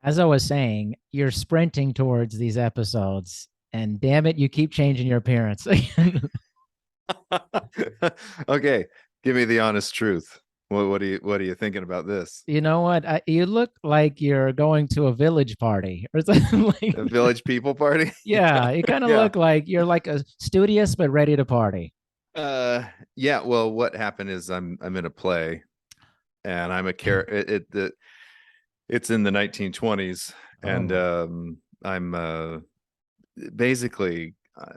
As I was saying, you're sprinting towards these episodes, and damn it, you keep changing your appearance. Okay, give me the honest truth. What are you thinking about this? You know what? You look like you're going to a village party or something like. A village people party? Yeah, you kind of Yeah. look like you're like a studious but ready to party. Uh yeah, well what happened is I'm in a play and I'm a character it's in the 1920s and Oh, I'm basically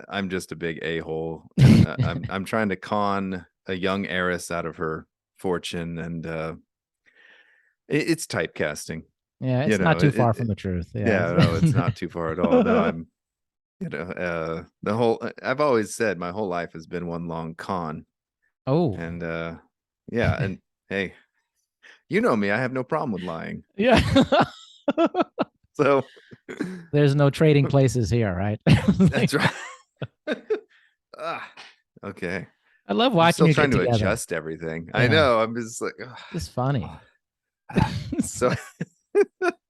I'm just a big a-hole and I'm trying to con a young heiress out of her fortune and it's typecasting. yeah, You it's not know, too far from the truth. Yeah. yeah, no, it's not too far at all. No, I'm the whole I've always said my whole life has been one long con. Oh, And yeah, and hey, you know me, I have no problem with lying. yeah. So There's no trading places here, right? that's right. Ah, okay. I love I'm watching still you get trying to together. adjust everything. I Yeah, know. I'm just like, it's funny. so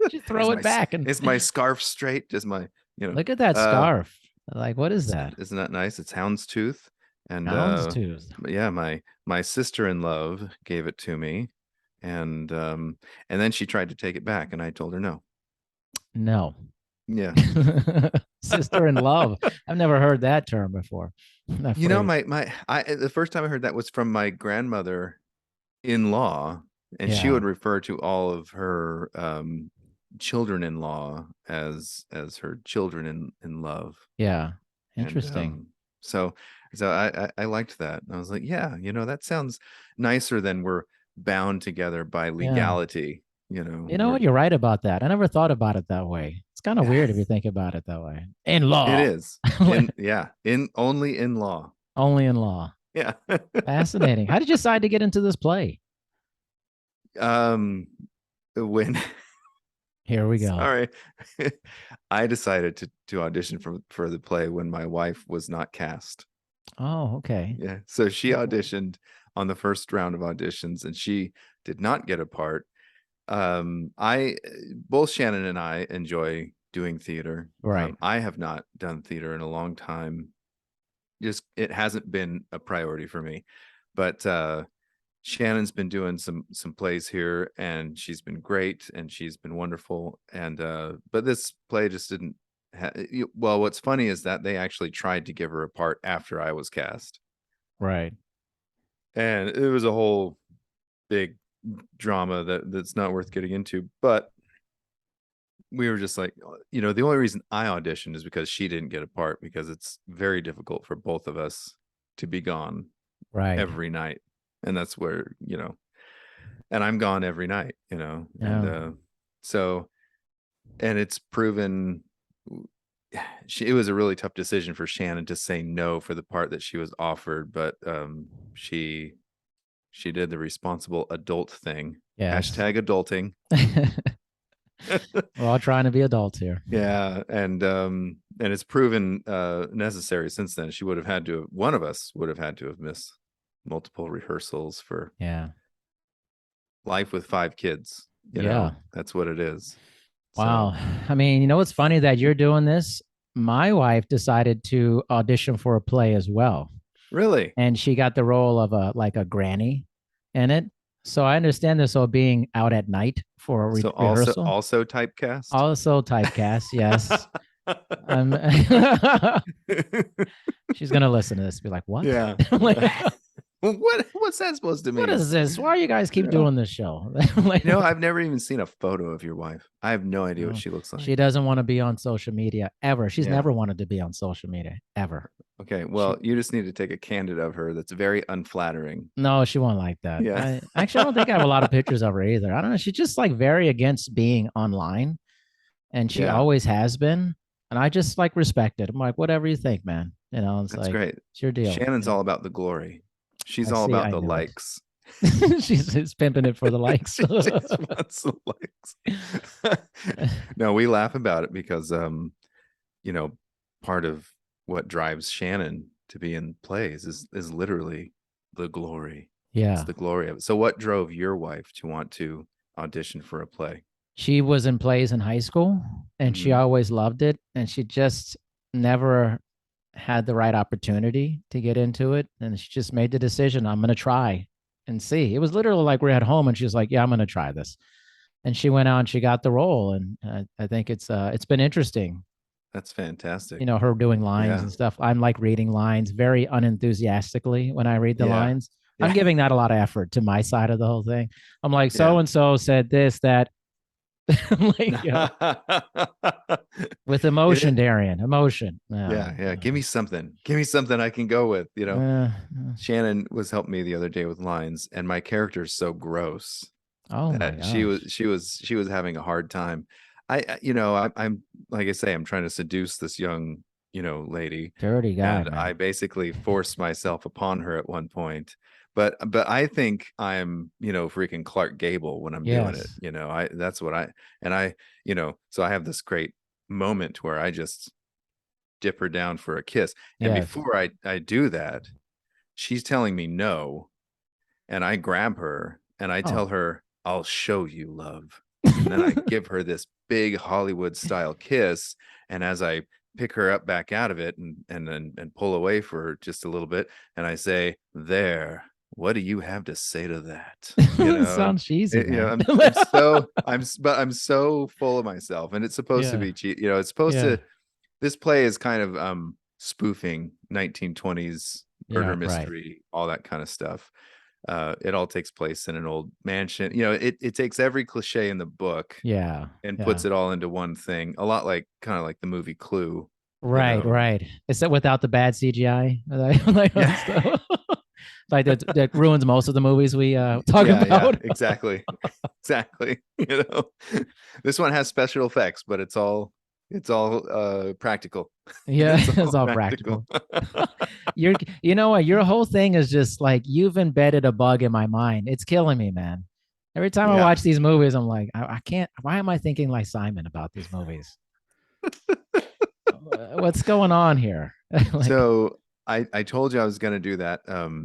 Just throw it back and is my scarf straight? Just my, you know, look at that uh scarf. Like, what is that? isn't that nice? It's houndstooth. And Houndstooth. yeah, my sister-in-law gave it to me. And then she tried to take it back and I told her no. No. Yeah. Sister in love. I've never heard that term before. That You know, phrase. I the first time I heard that was from my grandmother in law, and she Yeah. would refer to all of her children-in-law as her children in love. Yeah. And Interesting. so I liked that. I was like, yeah, that sounds nicer than we're bound together by Yeah. legality. You know We're what? You're right about that. I never thought about it that way. It's kind of weird if you think about it that way. In it law. is in yeah in only in law. Only in law. Yeah. Fascinating. How did you decide to get into this play? um when Here we go. Sorry. I decided to audition for the play when my wife was not cast. Oh, okay. Yeah. So she Cool. auditioned on the first round of auditions and she did not get a part. I Both Shannon and I enjoy doing theater. Right. I have not done theater in a long time. Just it hasn't been a priority for me. But Shannon's been doing some plays here and she's been great and she's been wonderful and but this play just didn't well, what's funny is that they actually tried to give her a part after I was cast Right. and it was a whole big drama that's not worth getting into, but we were just like, the only reason I auditioned is because she didn't get a part because it's very difficult for both of us to be gone Right. every night, and that's where and I'm gone every night, and Yeah. so and it's proven it was a really tough decision for Shannon to say no for the part that she was offered, but she did the responsible adult thing. Yes. Hashtag adulting. We're all trying to be adults here. Yeah, and it's proven necessary since then. One of us would have had to have missed multiple rehearsals for Yeah. life with 5 kids. Yeah. That's what it is. Wow. So I mean, what's funny that you're doing this? My wife decided to audition for a play as well, really, and she got the role of a granny in it. So I understand this all being out at night for a so also rehearsal. also typecast. Also typecast, yes. Um, she's gonna listen to this and be like, "What? Yeah. Like, What's that supposed to what mean? is this? Why you guys keep Yeah. doing this show?" Like, I've never even seen a photo of your wife. I have no idea what no, she looks like. she doesn't want to be on social media ever. She's Yeah. never wanted to be on social media ever. Okay. Well, She you just need to take a candid of her that's very unflattering. No, she won't like that. Yeah. I don't think I have a lot of pictures of her either. I don't know. She's just like very against being online, and she Yeah. always has been. And I just like respect it. I'm like, whatever you think, man. It's That's like great. it's your deal. Shannon's all about the glory. She's I all see. about I the knew it. likes. She's pimping it for the likes. She just wants the likes. No, we laugh about it because you know, part of what drives Shannon to be in plays is literally the glory. It's Yeah. the glory of it. So what drove your wife to want to audition for a play? She was in plays in high school and she Hmm. always loved it. And she just never had the right opportunity to get into it. And she just made the decision, I'm going to try and see. It was literally like we're at home and she's like, yeah, I'm going to try this. And she went out and she got the role. And I think it's been interesting, That's fantastic. her doing lines Yeah. and stuff. I'm like reading lines very unenthusiastically when I read the Yeah. lines. I'm Yeah. giving that a lot of effort to my side of the whole thing. I'm like, so Yeah. and so said this, that. I'm like, with It emotion, is. Darian, emotion. Yeah. Yeah. Give me something. Give me something I can go with, Uh, Shannon was helping me the other day with lines, and my character's so gross oh my that she was gosh. she was she was having a hard time. I'm like I say, I'm trying to seduce this young, lady, Dirty guy, and I man. basically forced myself upon her at one point. But I think I'm, freaking Clark Gable when I'm doing it. Yes. I that's what I and I, so I have this great moment where I just dip her down for a kiss. And Yes. before I do that, she's telling me no, and I grab her and I Oh. tell her, I'll show you love. And then I give her this big Hollywood style kiss. And as I pick her up back out of it and pull away for just a little bit, and I say, there, what do you have to say to that? Sounds cheesy, man. But I'm so full of myself, and it's supposed to Yeah. be cheap. It's supposed Yeah. to, this play is kind of spoofing 1920s Yeah. murder Right. mystery, all that kind of stuff. It all takes place in an old mansion. It takes every cliche in the book Yeah. and Yeah. puts it all into one thing. A lot like kind of like the movie Clue, you Right. know. Right. Is that without the bad CGI? Like Yeah. stuff. Like that ruins most of the movies we talk Yeah, yeah, about. exactly. Exactly. This one has special effects, but it's all practical. Yeah, It's it's all all practical. practical. You know what? Your whole thing is just like you've embedded a bug in my mind. It's killing me, man. Every time I Yeah. watch these movies, I'm like, I can't. Why am I thinking like Simon about these movies? What's going on here? Like, So I told you I was going to do that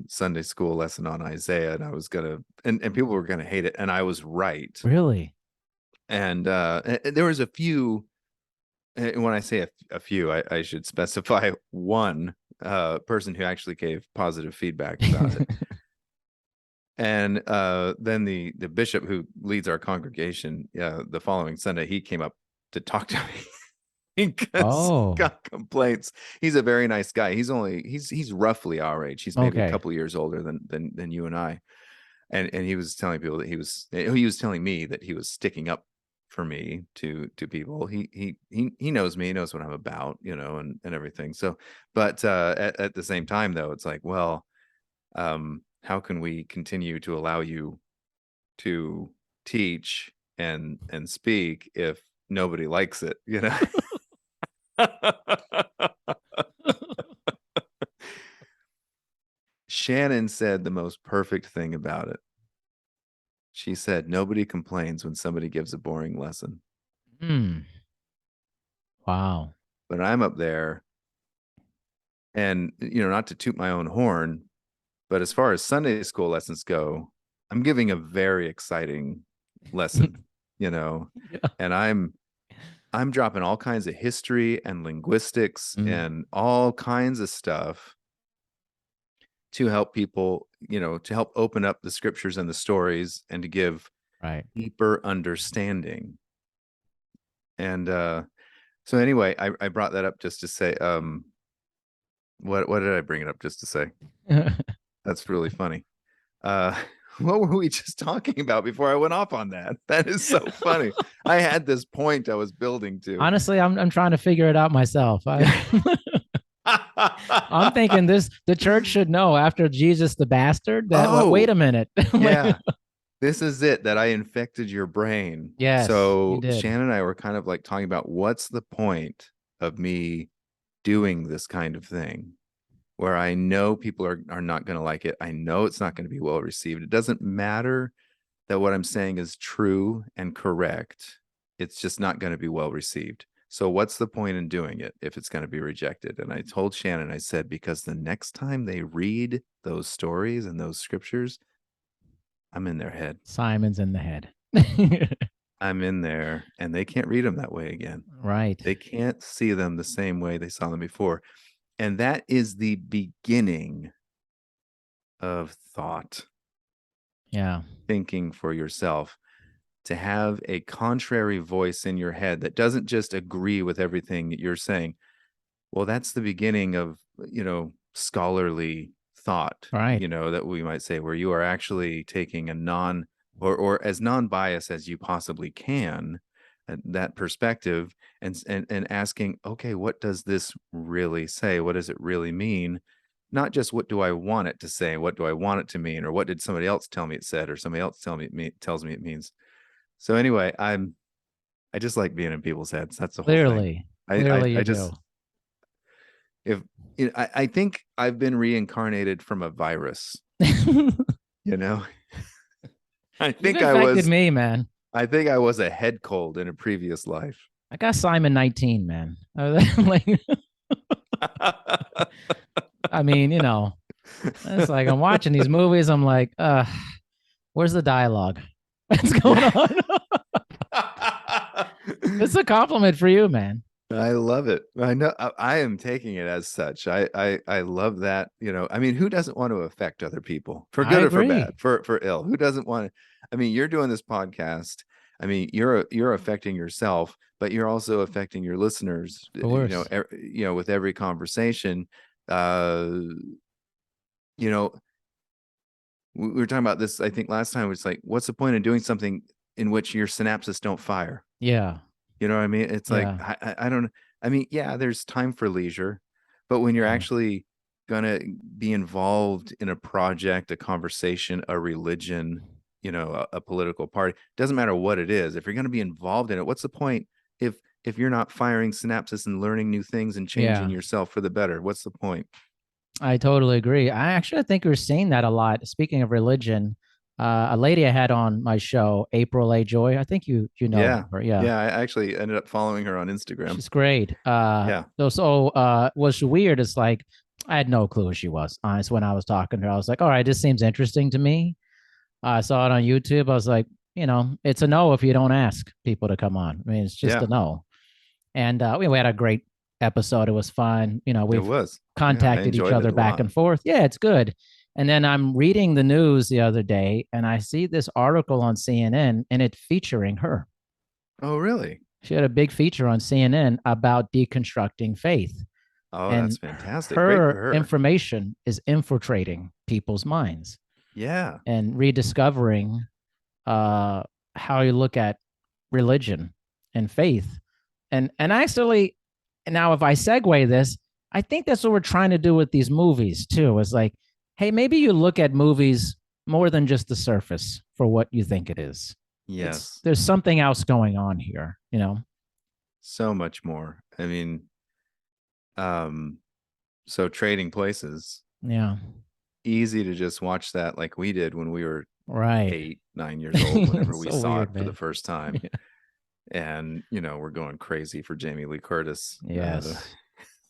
Sunday school lesson on Isaiah, and I was going to, and people were going to hate it, and I was right. really? And there was a few, and when I say a few, I should specify one person who actually gave positive feedback about it. And then the bishop who leads our congregation, the following Sunday, he came up to talk to me because he Oh, got complaints. He's a very nice guy. He's roughly our age. He's maybe a okay. couple years older than you and I. And he was telling people that he was telling me that he was sticking up for me to people. He knows me, he knows what I'm about, and everything. So, but at the same time though, it's like, well, how can we continue to allow you to teach and speak if nobody likes it, Shannon said the most perfect thing about it. She said, nobody complains when somebody gives a boring lesson. Hmm. Wow. But I'm up there and, not to toot my own horn, but as far as Sunday school lessons go, I'm giving a very exciting lesson, Yeah. and I'm dropping all kinds of history and linguistics Mm, and all kinds of stuff to help people, to help open up the scriptures and the stories and to give right. deeper understanding. And so anyway, I brought that up just to say, what did I bring it up just to say? That's really funny. Uh what were we just talking about before I went off on that? That is so funny. I had this point I was building to. Honestly, I'm trying to figure it out myself. I'm thinking the church should know after Jesus the bastard that wait Oh, a minute. Like, yeah. This is it, that I infected your brain. yes, you So did. Shannon and I were kind of like talking about what's the point of me doing this kind of thing where I know people are not going to like it. I know it's not going to be well received. It doesn't matter that what I'm saying is true and correct. It's just not going to be well received. So what's the point in doing it if it's going to be rejected? And I told Shannon, I said, because the next time they read those stories and those scriptures, I'm in their head. Simon's in the head. I'm in there, and they can't read them that way again. Right. They can't see them the same way they saw them before. And that is the beginning of thought, Yeah. thinking for yourself, to have a contrary voice in your head that doesn't just agree with everything that you're saying. Well, that's the beginning of, scholarly thought, Right. that we might say, where you are actually taking a or as non-biased as you possibly can, that perspective, and asking, okay, what does this really say? What does it really mean? Not just what do I want it to say, what do I want it to mean, or what did somebody else tell me it said, or somebody else tells me it means. So anyway, I just like being in people's heads. That's the whole thing. Clearly. I I, Clearly I you do. just if I think I've been reincarnated from a virus, you know. I You've think I infected was me, man. I think I was a head cold in a previous life. I got Simon 19, man. Like, I mean, it's like I'm watching these movies. I'm like, where's the dialogue? What's going Yeah. on? It's a compliment for you, man. I love it. I know I am taking it as such. I love that, I mean, who doesn't want to affect other people for I good or for bad, agree. for ill? Who doesn't want to? I mean, you're doing this podcast. I mean, you're affecting yourself, but you're also affecting your listeners, Of course. with every conversation. Uh, you know, we were talking about this, I think last time. It's like, what's the point of doing something in which your synapses don't fire? Yeah. You know what I mean? It's like, Yeah. I don't, I mean, yeah, there's time for leisure, but when you're Yeah. actually gonna be involved in a project, a conversation, a religion, a political party, doesn't matter what it is. If you're gonna be involved in it, what's the point if you're not firing synapses and learning new things and changing Yeah. yourself for the better? What's the point? I totally agree. I actually think we're seeing that a lot. Speaking of religion, a lady I had on my show, April A. Joy. I think you know Yeah. her. Yeah. Yeah. I actually ended up following her on Instagram. She's great. Yeah. What's weird is like I had no clue who she was. Honest, when I was talking to her, I was like, all right, this seems interesting to me. I saw it on YouTube. I was like, it's a no if you don't ask people to come on. I mean, it's just Yeah. a no. And we had a great episode. It was fun. It We've was. Yeah. I contacted each enjoyed it other a back lot. and forth. Yeah, it's good. And then I'm reading the news the other day and I see this article on CNN and it featuring her. Oh, really? She had a big feature on CNN about deconstructing faith. Oh, that's And fantastic. Great for her her. information is infiltrating people's minds Yeah. and rediscovering how you look at religion and faith. And actually, now if I segue this, I think that's what we're trying to do with these movies too. Is like, hey, maybe you look at movies more than just the surface for what you think it is. Yes. There's something else going on here. So much more. I mean, so Trading Places, Yeah. easy to just watch that like we did when we were Right. 8, 9 years old, whenever we So saw weird, it for the man. first time. Yeah. And, we're going crazy for Jamie Lee Curtis. Yes.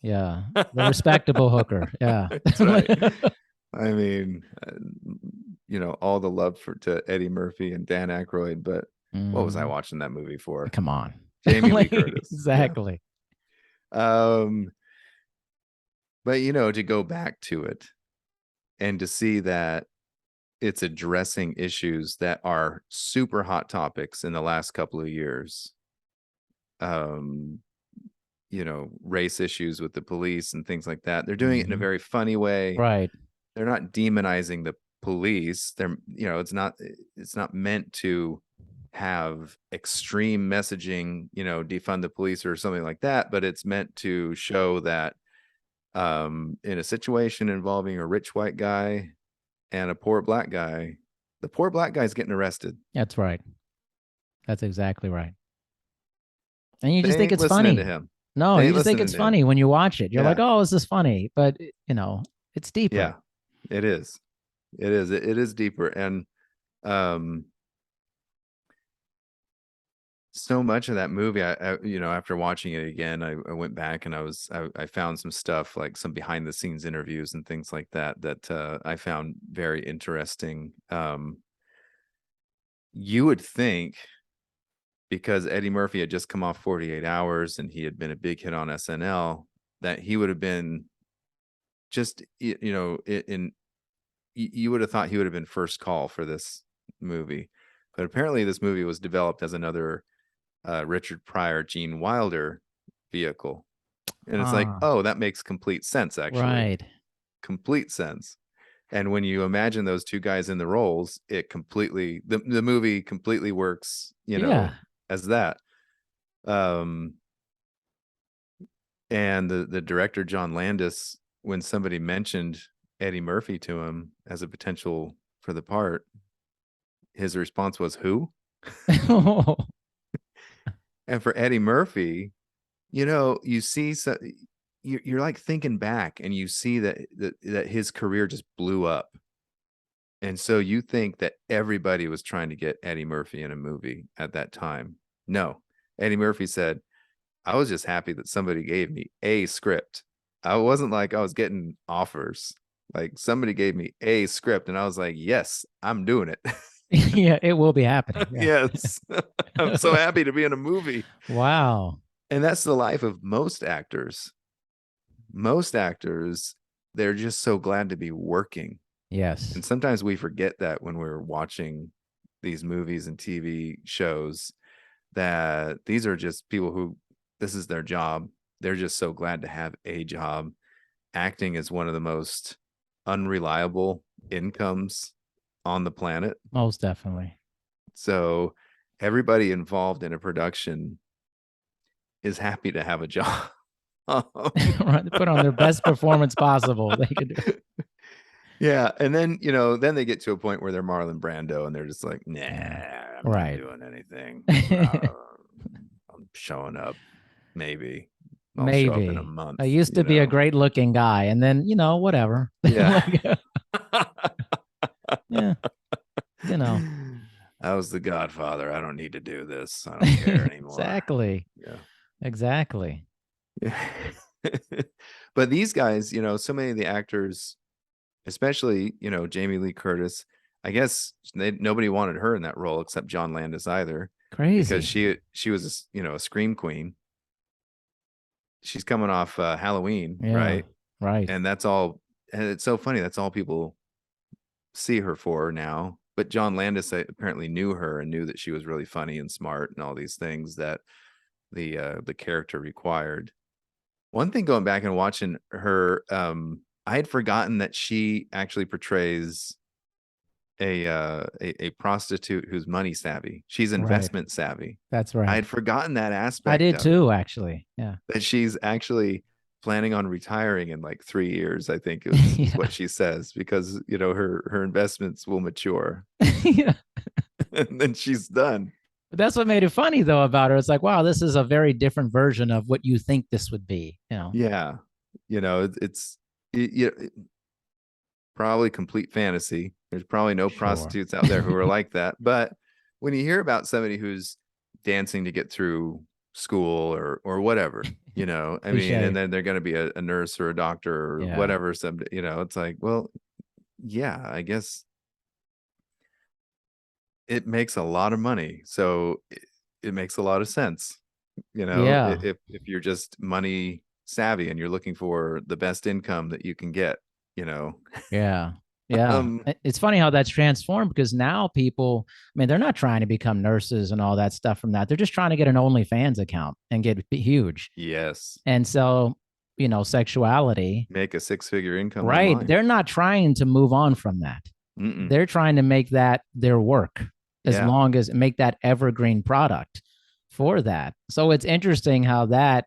Yeah. The respectable hooker. Yeah. That's right. I mean, all the love to Eddie Murphy and Dan Aykroyd, but what was I watching that movie for? Come on. Jamie Lee Like, Curtis. exactly. Yeah. But to go back to it and to see that it's addressing issues that are super hot topics in the last couple of years. Race issues with the police and things like that. They're doing it in a very funny way. Right. They're not demonizing the police. It's not meant to have extreme messaging, defund the police or something like that, but it's meant to show that in a situation involving a rich white guy and a poor black guy, the poor black guy's getting arrested. That's right. That's exactly right. And you They just think ain't it's listening to funny. him. No, They you ain't just think listening it's to him. funny when you watch it. You're like, Yeah. oh, this is funny. But, it's deeper. Yeah, it is. It is. It is deeper. And so much of that movie, I after watching it again, I went back and I found some stuff, like some behind the scenes interviews and things like that I found very interesting. You would think, because Eddie Murphy had just come off 48 Hours and he had been a big hit on SNL, that he would have been just, you would have thought he would have been first call for this movie. But apparently this movie was developed as another Richard Pryor, Gene Wilder vehicle. And it's like, Ah, oh, that makes complete sense, actually. right. Complete sense. And when you imagine those two guys in the roles, it completely, the movie completely works, Yeah. as that. Um, and the director, John Landis, when somebody mentioned Eddie Murphy to him as a potential for the part, his response was, "Who?" And for Eddie Murphy, you see, so you're like thinking back, and you see that his career just blew up, and so you think that everybody was trying to get Eddie Murphy in a movie at that time. No, Eddie Murphy said, "I was just happy that somebody gave me a script. I wasn't like I was getting offers. Like somebody gave me a script, and I was like, yes, I'm doing it." Yeah, it will be happening. Yeah. Yes. I'm so happy to be in a movie. Wow. And that's the life of most actors. Most actors, they're just so glad to be working. Yes. And sometimes we forget that when we're watching these movies and TV shows, that these are just people who, this is their job. They're just so glad to have a job. Acting is one of the most unreliable incomes on the planet. Most definitely. So everybody involved in a production is happy to have a job. Right. Put on their best performance possible they could do. Yeah. And then, then they get to a point where they're Marlon Brando and they're just like, nah, Yeah. I'm not Right. doing anything. I'm showing up. Maybe I'll show up in a Maybe. I month, used to be a great looking guy, and then, whatever. Yeah. Like, yeah, you know. I was the Godfather. I don't need to do this. I don't care anymore. Exactly. Yeah. Exactly. Yeah. But these guys, so many of the actors, especially, Jamie Lee Curtis, I guess nobody wanted her in that role except John Landis either, because Crazy. she was, a scream queen. She's coming off Halloween, Yeah. right? Right. And that's all. And it's so funny. That's all people see her for now. But John Landis apparently knew her and knew that she was really funny and smart and all these things that the character required. One thing, going back and watching her, I had forgotten that she actually portrays a prostitute who's money savvy. She's Right. investment savvy. That's I right. had forgotten that I aspect did of it, too, actually. Yeah. that she's actually planning on retiring in like 3 years. I think is Yeah. what she says, because her investments will mature Yeah. and then she's done. But that's what made it funny though about her. It's like, wow, this is a very different version of what you think this would be. Yeah, it's probably complete fantasy. There's probably no Sure. prostitutes out there who are like that. But when you hear about somebody who's dancing to get through school or whatever, I mean, and Cliche. then they're going to be a nurse or a doctor or Yeah. whatever, someday, it's like, well, yeah, I guess it makes a lot of money. So it makes a lot of sense, Yeah. if you're just money savvy and you're looking for the best income that you can get, you know. Yeah. Yeah. um It's funny how that's transformed because now people, I mean, they're not trying to become nurses and all that stuff from that. They're just trying to get an OnlyFans account and get huge. yes, And so, sexuality, make a six-figure income right? online. They're not trying to move on from that. Mm-mm. They're trying to make that their work as Yeah, long as make that evergreen product for that. So it's interesting how that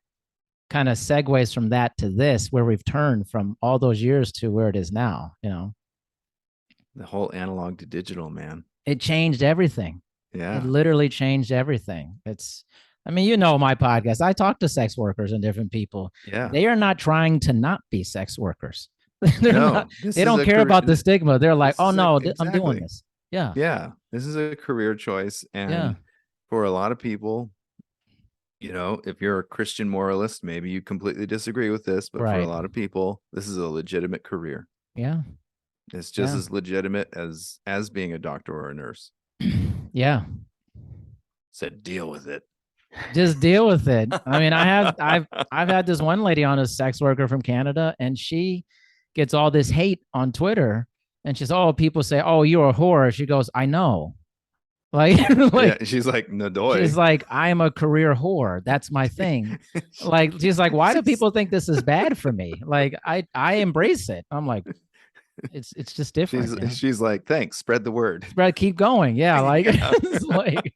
kind of segues from that to this, where we've turned from all those years to where it is now. the whole analog to digital, man. It changed everything. It Yeah, literally changed everything. I mean, my podcast. I talk to sex workers and different people. yeah. They are not trying to not be sex workers. They're not, No, this they is don't a care career. about the stigma. They're like, This oh is a no, I'm doing exactly. this. Yeah. Yeah, this is a career choice, Yeah. and for a lot of people, if you're a Christian moralist, maybe you completely disagree with this, but for a Right. lot of people, this is a legitimate career. Yeah. It's just Yeah. as legitimate as being a doctor or a nurse. Yeah. said, deal with it. Just deal with it. I mean, I've had this one lady on, a sex worker from Canada, and she gets all this hate on Twitter. And she's, oh, people say, oh, you're a whore. She goes, I know. Like, Yeah, like she's like, she's Nadoy. like, I am a career whore. That's my thing. Like, she's like, why do she's people think this is bad for me? Like, I embrace it. I'm like, it's just different, you know. she's like, thanks, spread the word. Spread, keep going. Yeah, like Yeah. it's like,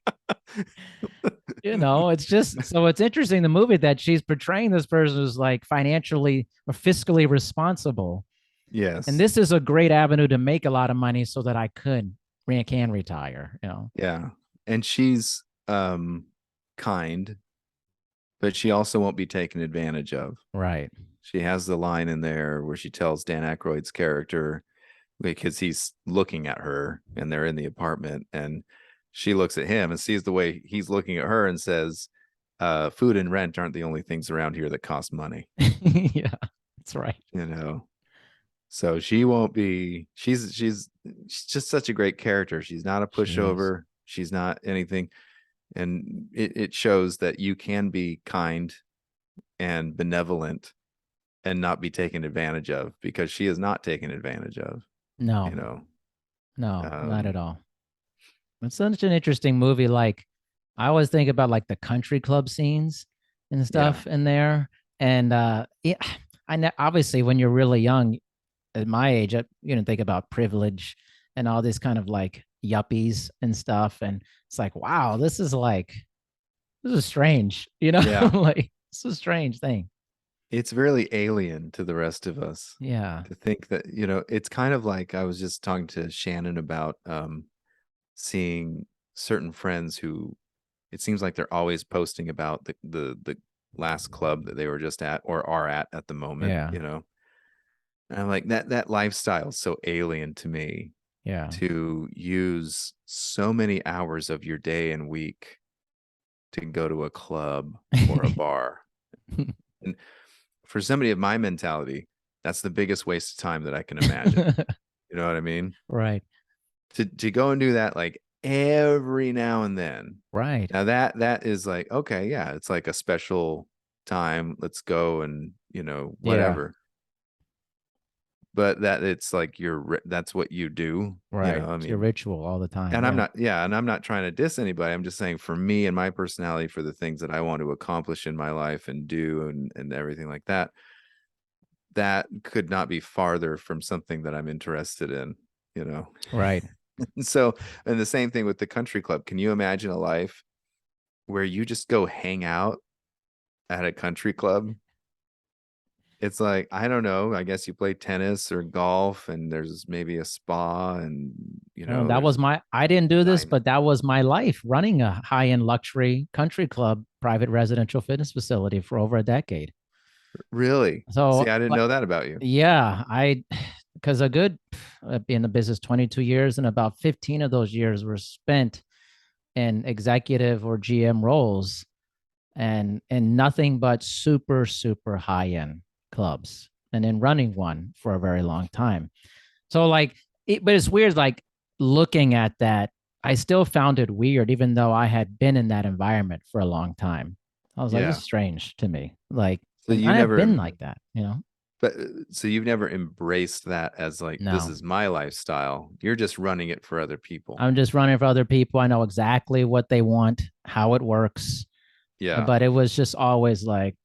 you know, it's just so it's interesting the movie that she's portraying this person who's like financially or fiscally responsible. And Yes. this is a great avenue to make a lot of money so that I can retire, you know. Yeah. And she's kind, but she also won't be taken advantage of. Right. She has the line in there where she tells Dan Aykroyd's character, because he's looking at her and they're in the apartment, and she looks at him and sees the way he's looking at her and says, food and rent aren't the only things around here that cost money. Yeah, that's right. You know, so she won't be, she's just such a great character. She's not a She is. pushover. She's not anything. And it shows that you can be kind and benevolent and not be taken advantage of, because she is not taken advantage of, you No, know. no, not at Um, all. It's such an interesting movie. Like, I always think about like the country club scenes and yeah. stuff in there. And yeah, obviously when you're really young, at my age, you know, think about privilege and all this kind of like yuppies and stuff. And it's like, wow, this is strange, you know, Yeah. like it's a strange thing. It's really alien to the rest of us Yeah. to think that, it's kind of like, I was just talking to Shannon about seeing certain friends who, it seems like they're always posting about the last club that they were just at or are at the moment, Yeah. And I'm like, that lifestyle is so alien to me, Yeah. to use so many hours of your day and week to go to a club or a bar. And for somebody of my mentality, that's the biggest waste of time that I can imagine. You know what I mean? Right. To go and do that like every now and then. Right. Now that is like, okay, yeah, it's like a special time. Let's go and, Yeah. whatever. But that it's like that's what you do, Right. I It's your mean, ritual all the time. and Yeah. I'm not trying to diss anybody. I'm just saying, for me and my personality, for the things that I want to accomplish in my life and do and everything like that, that could not be farther from something that I'm interested in, you know. Right. So, and the same thing with the country club. Can you imagine a life where you just go hang out at a country club? It's like, I don't know, I guess you play tennis or golf, and there's maybe a spa, and That there's was I didn't do this, dine. but that was my life running a high end luxury country club, private residential fitness facility for over a decade. Really? See, So, I didn't like, know that about you. yeah, because a good, in the business 22 years, and about 15 of those years were spent in executive or GM roles and nothing but super, super high end clubs and then running one for a very long time. So like, but it's weird, like looking at that, I still found it weird, even though I had been in that environment for a long time. I was like, this Yeah. is strange to me. Like, So you I have never, been like that, you know? but so you've never embraced that as like, this No, is my lifestyle. You're just running it for other people. I'm just running for other people. I know exactly what they want, how it works. Yeah. But it was just always like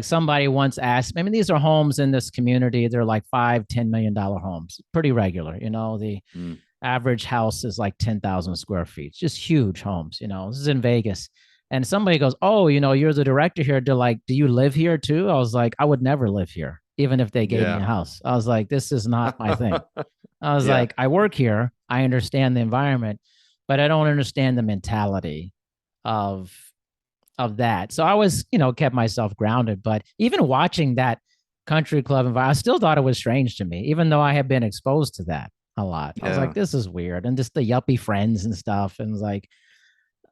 somebody once asked, I mean, these are homes in this community. They're like $5-10 million homes, pretty regular. You know, the Mm. average house is like 10,000 square feet, it's just huge homes. You know, this is in Vegas. And somebody goes, oh, you know, you're the director here. They're like, do you live here too? I was like, I would never live here, even if they gave me Yeah. a house. I was like, this is not my thing. I was Yeah. like, I work here. I understand the environment, but I don't understand the mentality of that. So I was, you know, kept myself grounded. But even watching that country club environment, I still thought it was strange to me, even though I had been exposed to that a lot. I was like, Yeah. this is weird. And just the yuppie friends and stuff. And it was like,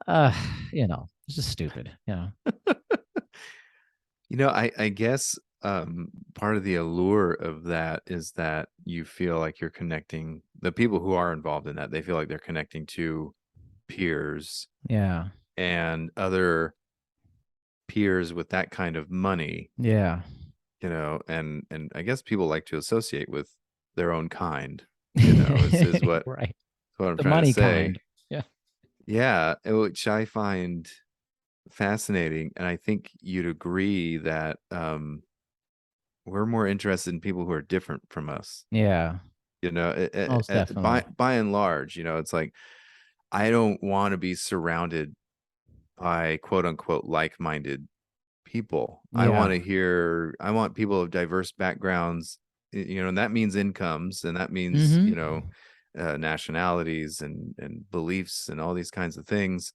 uh, you know, it's just stupid, you know. I guess part of the allure of that is that you feel like you're connecting, the people who are involved in that, they feel like they're connecting to peers Yeah. and other peers with that kind of money, Yeah. and I guess people like to associate with their own kind, is Right. what I'm The trying to money say. kind. Yeah. Yeah, which I find fascinating, and I think you'd agree that we're more interested in people who are different from us. Yeah. Most By definitely. and large, it's like I don't want to be surrounded by quote unquote like-minded people. Yeah. I want people of diverse backgrounds, and that means incomes, and that means, Mm-hmm. nationalities and beliefs and all these kinds of things.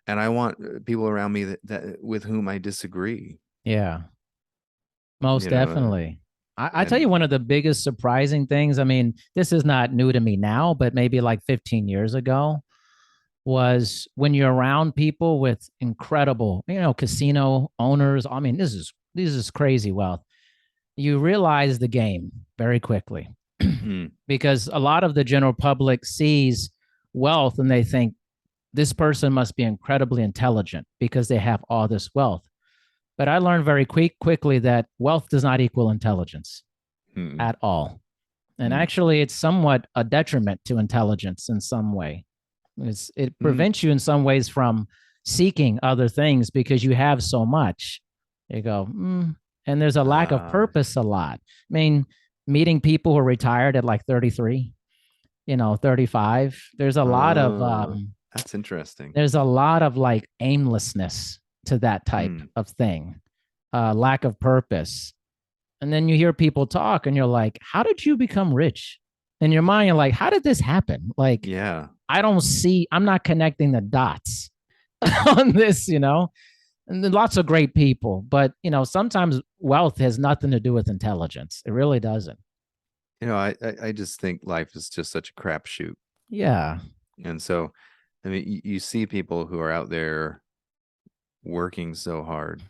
And I want people around me that with whom I disagree, Yeah. Most you know, definitely. I tell and you, one of the biggest surprising things, I mean, this is not new to me now, but maybe like 15 years ago, was when you're around people with incredible, casino owners. I mean, this is crazy wealth. You realize the game very quickly mm, because a lot of the general public sees wealth and they think this person must be incredibly intelligent because they have all this wealth. But I learned very quickly that wealth does not equal intelligence mm, at all. And mm, actually, it's somewhat a detriment to intelligence in some way. It mm, prevents you in some ways from seeking other things because you have so much. You go, and there's a lack of uh, purpose a lot. I mean, meeting people who are retired at like 33, 35. uh, that's interesting. There's a lot of like aimlessness to that type Mm, of thing, lack of purpose. And then you hear people talk and you're like, how did you become rich? In your mind, you're like, how did this happen? Like, yeah. I'm not connecting the dots on this. And then lots of great people, but sometimes wealth has nothing to do with intelligence. It really doesn't. I just think life is just such a crapshoot. Yeah. And so, I mean, you see people who are out there working so hard,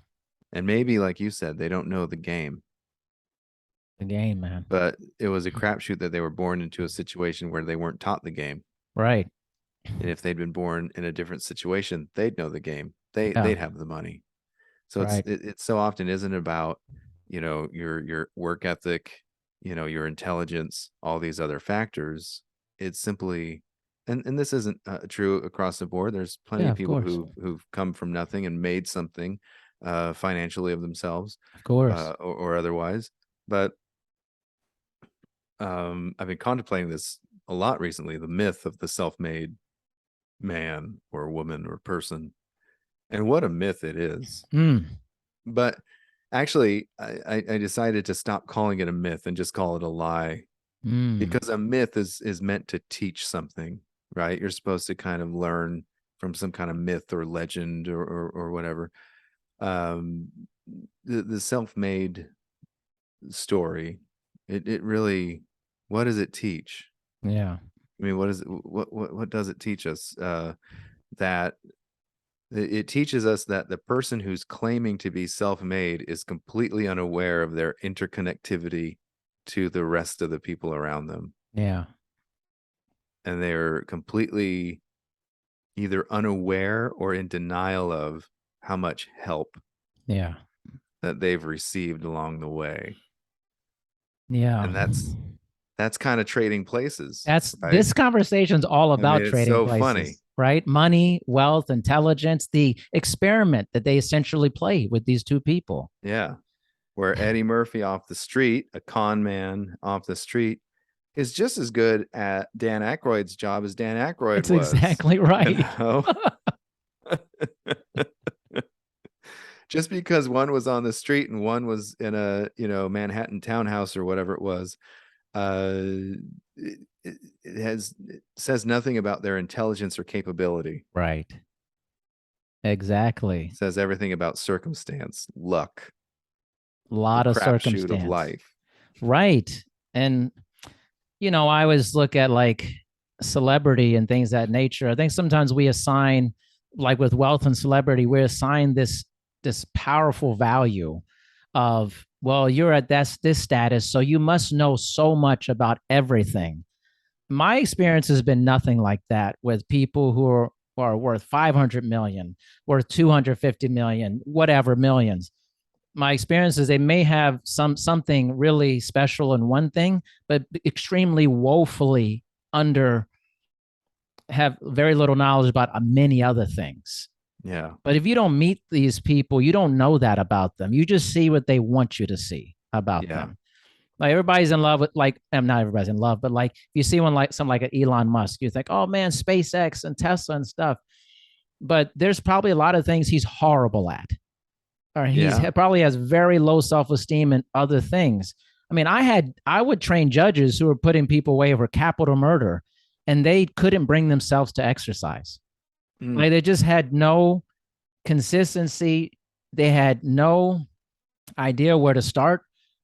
and maybe, like you said, they don't know the game, The game, man. but it was a crapshoot that they were born into a situation where they weren't taught the game. Right. And if they'd been born in a different situation, they'd know the game. Yeah. They'd have the money. So Right. it so often isn't about, your work ethic, your intelligence, all these other factors. It's simply, and this isn't true across the board. There's plenty Yeah, of of people course. who've come from nothing and made something financially of themselves, Of course. or otherwise. But I've been contemplating this a lot recently, the myth of the self-made man or woman or person, and what a myth it is. Mm, But actually, I decided to stop calling it a myth and just call it a lie, mm. because a myth is meant to teach something, right? You're supposed to kind of learn from some kind of myth or legend or whatever. Um, the self-made story, it really, what does it teach? Yeah. I mean, what does it teach us? That it teaches us that the person who's claiming to be self-made is completely unaware of their interconnectivity to the rest of the people around them. Yeah. And they're completely either unaware or in denial of how much help Yeah. that they've received along the way. Yeah. And that's kind of trading places, That's right? this conversation's all I mean, about it's trading so funny. places, right? Money, wealth, intelligence, the experiment that they essentially play with these two people. Yeah. Where Eddie Murphy off the street, a con man off the street, is just as good at Dan Aykroyd's job as Dan Aykroyd It's was. exactly You right. know, just because one was on the street and one was in a Manhattan townhouse or whatever it was, uh, it says nothing about their intelligence or capability. Right. It Exactly. says everything about circumstance, luck, A the lot of crapshoot of circumstance. life. Right. And I always look at like celebrity and things that nature. I think sometimes we assign, like with wealth and celebrity, we assign this powerful value of, well, you're at this status, so you must know so much about everything. My experience has been nothing like that with people who are are worth 500 million, worth 250 million, whatever millions. My experience is they may have something really special in one thing, but extremely woefully under have very little knowledge about many other things. Yeah. But if you don't meet these people, you don't know that about them. You just see what they want you to see about Yeah. them. Like everybody's in love with, like, not everybody's in love, but like you see one like some like an Elon Musk, you think, oh man, SpaceX and Tesla and stuff. But there's probably a lot of things he's horrible at, or he's Yeah. probably has very low self-esteem and other things. I mean, I would train judges who were putting people away over capital murder, and they couldn't bring themselves to exercise. Mm. Like they just had no consistency. They had no idea where to start,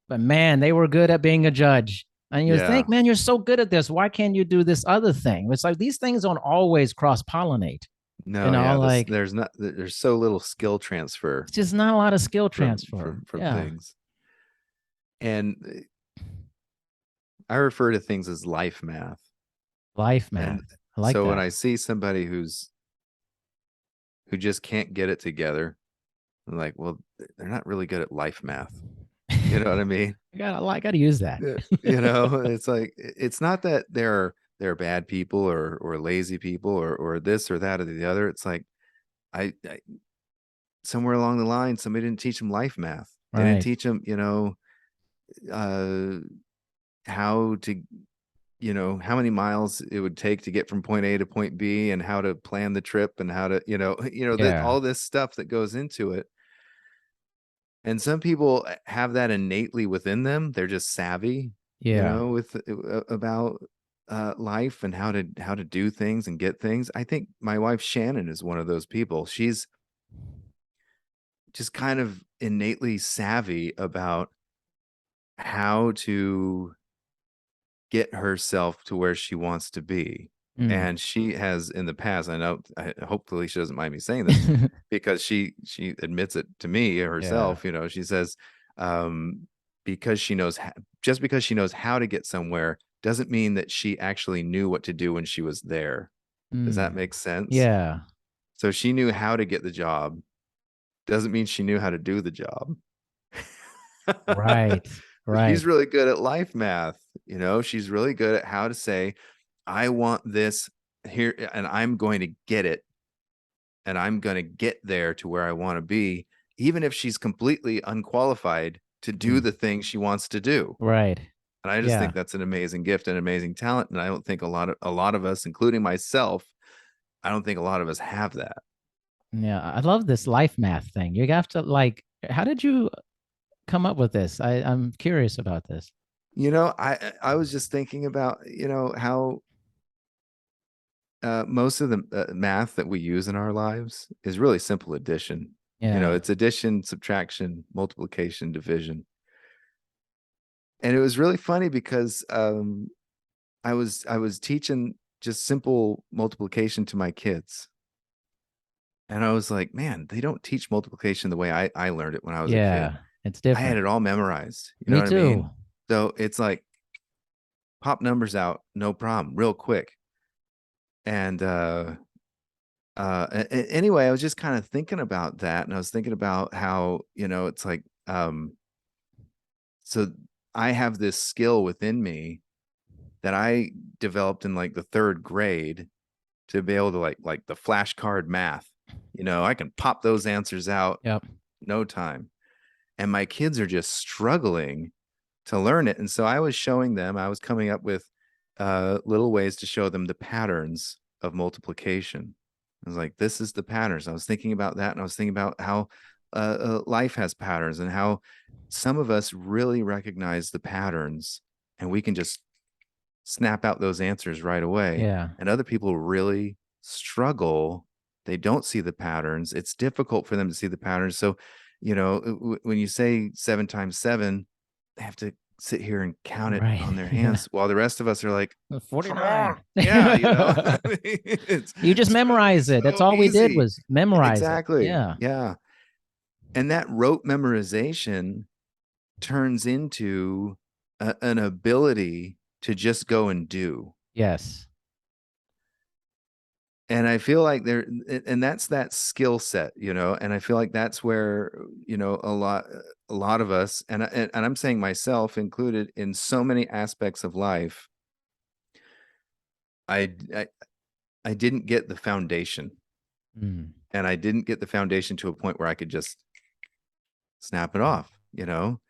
but man, they were good at being a judge. And you Yeah. think, man, you're so good at this. Why can't you do this other thing? It's like these things don't always cross pollinate. No, yeah, this Like there's so little skill transfer it's just not a lot of skill from transfer. from Yeah. things. And I refer to things as life math. Life math. And I like so when that. I see somebody who just can't get it together, I'm like, well, they're not really good at life math. You know what I mean? I gotta use that. You know, it's like it's not that they're bad people or lazy people or this or that or the other. It's like I somewhere along the line somebody didn't teach them life math. They didn't Right. teach them, uh how to, how many miles it would take to get from point A to point B and how to plan the trip and how to, that Yeah. all this stuff that goes into it. And some people have that innately within them. They're just savvy, Yeah. with about life and how to do things and get things. I think my wife Shannon is one of those people. She's just kind of innately savvy about how to get herself to where she wants to be. Mm. And she has in the past, hopefully she doesn't mind me saying this because she admits it to me Yeah. herself, she says, um, because just because she knows how to get somewhere doesn't mean that she actually knew what to do when she was there. Does that Mm. make sense? Yeah. So she knew how to get the job, doesn't mean she knew how to do the job. Right. She's Right. really good at life math, she's really good at how to say, I want this here and I'm going to get it and I'm going to get there to where I want to be, even if she's completely unqualified to do Mm. the thing she wants to do. Right. And I just Yeah. think that's an amazing gift and amazing talent. And I don't think a lot of us, including myself, I don't think a lot of us have that. Yeah. I love this life math thing. You have to like, how did you come up with this? I'm curious about this. I was just thinking about, how most of the math that we use in our lives is really simple addition. Yeah. It's addition, subtraction, multiplication, division. And it was really funny because I was teaching just simple multiplication to my kids. And I was like, man, they don't teach multiplication the way I learned it when I was a kid. Yeah. It's I had different. it all memorized. You know Me what I mean? too. So it's like pop numbers out, no problem, real quick. And anyway, I was just kind of thinking about that, and I was thinking about how, it's like, so I have this skill within me that I developed in like the third grade to be able to like the flashcard math. I can pop those answers out Yep. no time. And my kids are just struggling to learn it. And so I was showing them, I was coming up with little ways to show them the patterns of multiplication. I was like, this is the patterns. I was thinking about that. And I was thinking about how life has patterns and how some of us really recognize the patterns and we can just snap out those answers right away. Yeah. And other people really struggle. They don't see the patterns. It's difficult for them to see the patterns. So, when you say 7 times 7, they have to sit here and count it Right. on their Yeah. hands while the rest of us are like, come on. 49. Yeah. I mean, You just it's really memorize it. That's so all we did easy. was memorize it. Exactly. Yeah. Yeah. And that rote memorization turns into an ability to just go and do. Yes. and I feel like there, and that's that skill set, you know, and I feel like that's where, you know, a lot of us, and I'm saying myself included, in so many aspects of life, I, I, I didn't get the foundation, Mm. and I didn't get the foundation to a point where I could just snap it off, you know.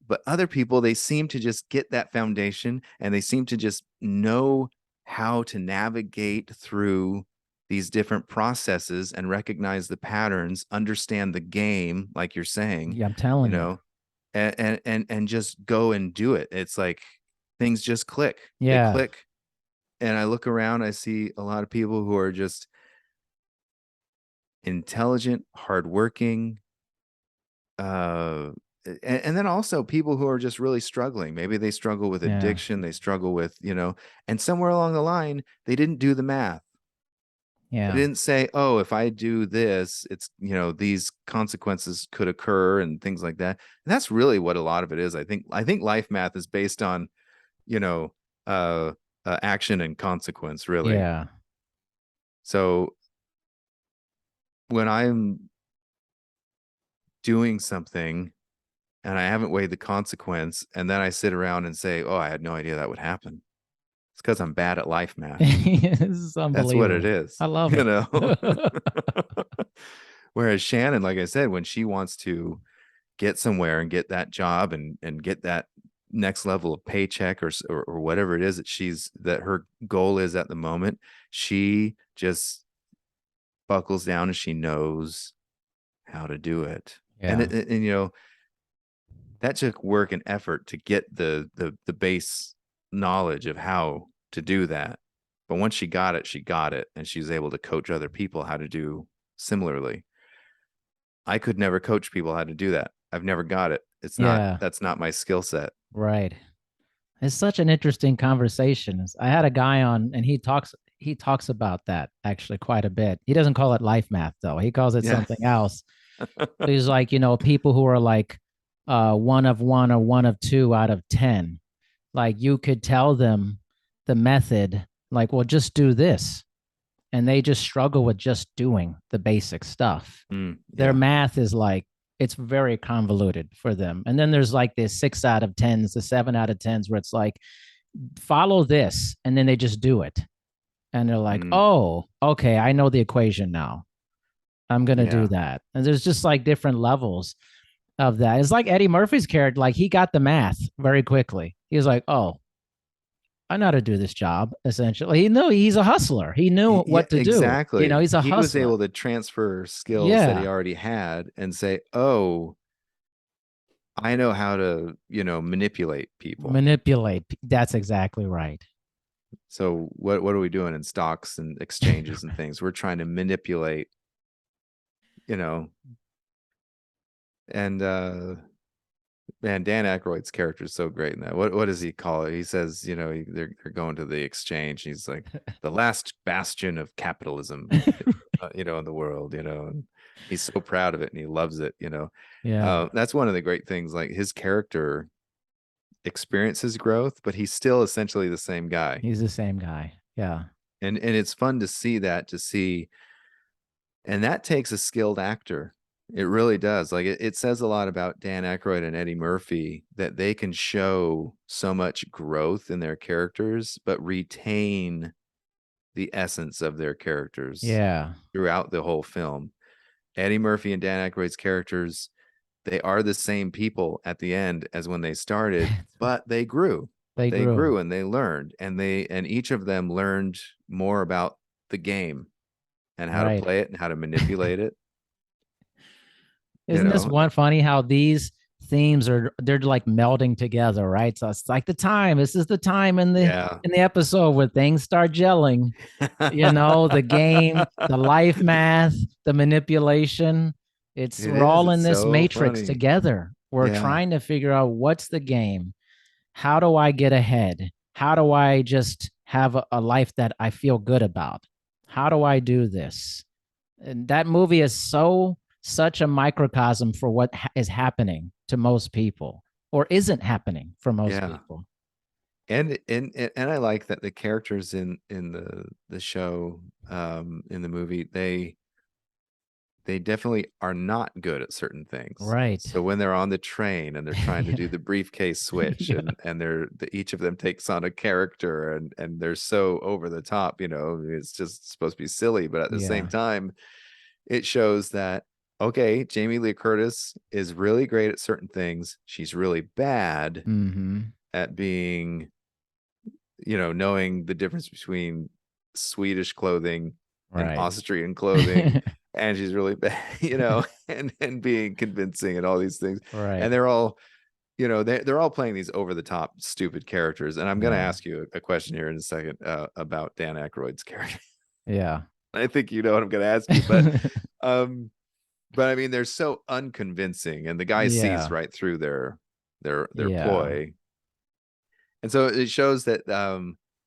But other people, they seem to just get that foundation, and they seem to just know how to navigate through these different processes and recognize the patterns, understand the game, like you're saying, Yeah, I'm you telling you. know, and just go and do it. It's like things just click. They Yeah, click. And I look around, I see a lot of people who are just intelligent, hardworking, uh and then also people who are just really struggling. Maybe they struggle with yeah, addiction, they struggle with, you know, and somewhere along the line they didn't do the math. They yeah, didn't say, oh, if I do this, it's, you know, these consequences could occur and things like that. And that's really what a lot of it is. I think life math is based on, you know, uh, action and consequence, really. yeah, So when I'm doing something and I haven't weighed the consequence, and then I sit around and say, "Oh, I had no idea that would happen." It's because I'm bad at life math. this is That's what it unbelievable. is, I love you it. know? Whereas Shannon, like I said, when she wants to get somewhere and get that job and get that next level of paycheck, or whatever it is that her goal is at the moment, she just buckles down and she knows how to do it. And Yeah, you know, that took work and effort to get the base knowledge of how to do that. But once she got it, and she was able to coach other people how to do similarly. I could never coach people how to do that. I've never got it. yeah, That's not my skill set. right. It's such an interesting conversation. I had a guy on, and he talks about that actually quite a bit. He doesn't call it life math though. He calls it Yeah. something else. He's like, people who are like one of one or one of two out of 10, like you could tell them the method, like, well, just do this. And they just struggle with just doing the basic stuff. Their Yeah. math is like, it's very convoluted for them. And then there's like the 6 out of 10s, the 7 out of 10s, where it's like, follow this. And then they just do it. And they're like, Mm, oh, okay, I know the equation now. I'm going to do yeah. that. And there's just like different levels of that. It's like Eddie Murphy's character, like he got the math very quickly. He was like, oh, I know how to do this job, essentially. He knew he's a hustler. He knew Yeah, what to do. exactly. He's a He was hustler. able to transfer skills that he Yeah. already had and say, "Oh, I know how to, you know, manipulate people." Manipulate. That's exactly right. So what are we doing in stocks and exchanges and things? We're trying to manipulate, you know, and man, Dan Aykroyd's character is so great in that. What does he call it? He says, you know, they're going to the exchange. He's like the last bastion of capitalism, you know, in the world, you know, and he's so proud of it and he loves it, you know. Yeah. That's one of the great things. Like his character experiences growth, but he's still essentially the same guy. He's the same guy. Yeah. And it's fun to see that, and that takes a skilled actor. It really does. Like it says a lot about Dan Aykroyd and Eddie Murphy, that they can show so much growth in their characters, but retain the essence of their characters Yeah. throughout the whole film. Eddie Murphy and Dan Aykroyd's characters, they are the same people at the end as when they started, but they grew. They They grew. grew and they learned, and each of them learned more about the game and how to Right. play it and how to manipulate it, you Isn't this know. one funny how these themes they're like melding together, right? So it's like the time. This is the time in the Yeah. episode where things start gelling. The game, the life math, the manipulation. It We're is. all It's in this so matrix funny. together. We're Yeah. trying to figure out what's the game. How do I get ahead? How do I just have a life that I feel good about? How do I do this? And that movie is such a microcosm for what is happening to most people or isn't happening for most Yeah. people. And I like that the characters in the show, in the movie, they definitely are not good at certain things. Right. So when they're on the train and they're trying to Yeah. do the briefcase switch, Yeah. and each of them takes on a character, and they're so over the top, it's just supposed to be silly, but at the same Yeah. time, it shows that, okay, Jamie Lee Curtis is really great at certain things. She's really bad Mm-hmm. at being, knowing the difference between Swedish clothing and Right. Austrian clothing. And she's really bad, and being convincing and all these things. Right. And they're all, they're all playing these over the top, stupid characters. And I'm going to Yeah. ask you a question here in a second, about Dan Aykroyd's character. Yeah. I think you know what I'm going to ask you, um, but I mean, they're so unconvincing, and the guy sees Yeah. right through their Yeah. ploy. And so it shows that,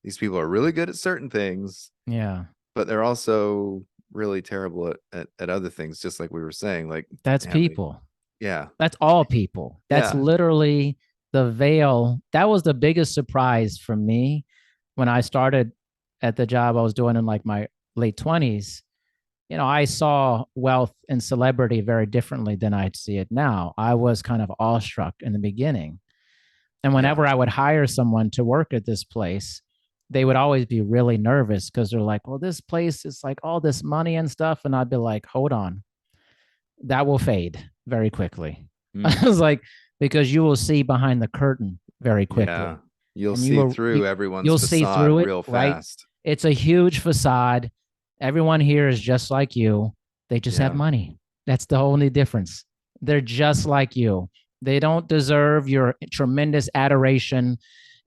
these people are really good at certain things, Yeah. but they're also really terrible at other things, just like we were saying. Like, That's man, people. yeah, That's all people. That's yeah, literally the veil. That was the biggest surprise for me when I started at the job I was doing in like my late 20s. I saw wealth and celebrity very differently than I see it now. I was kind of awestruck in the beginning. And yeah, whenever I would hire someone to work at this place, they would always be really nervous because they're like, well, this place is like all this money and stuff. And I'd be like, hold on, that will fade very quickly. I mm, was like, because you will see behind the curtain very yeah. quickly. You'll And you see will through everyone's you'll see facade through it, real right? fast. It's a huge facade. Everyone here is just like you. They just have Yeah, money. That's the only difference. They're just like you. They don't deserve your tremendous adoration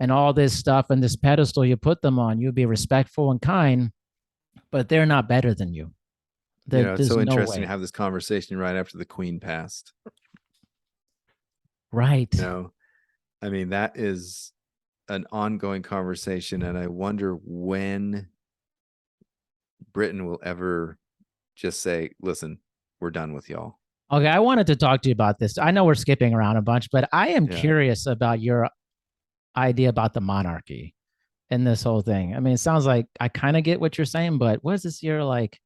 and all this stuff and this pedestal you put them on. You be respectful and kind, but they're not better than you. it's There's so no interesting to way. have this conversation right after the Queen passed. Right. You know, I mean, that is an ongoing conversation, and I wonder when Britain will ever just say, "Listen, we're done with y'all." Okay, I wanted to talk to you about this. I know we're skipping around a bunch, but I am Yeah. curious about your idea about the monarchy in this whole thing. I mean, it sounds like I kind of get what you're saying, but what is this year like?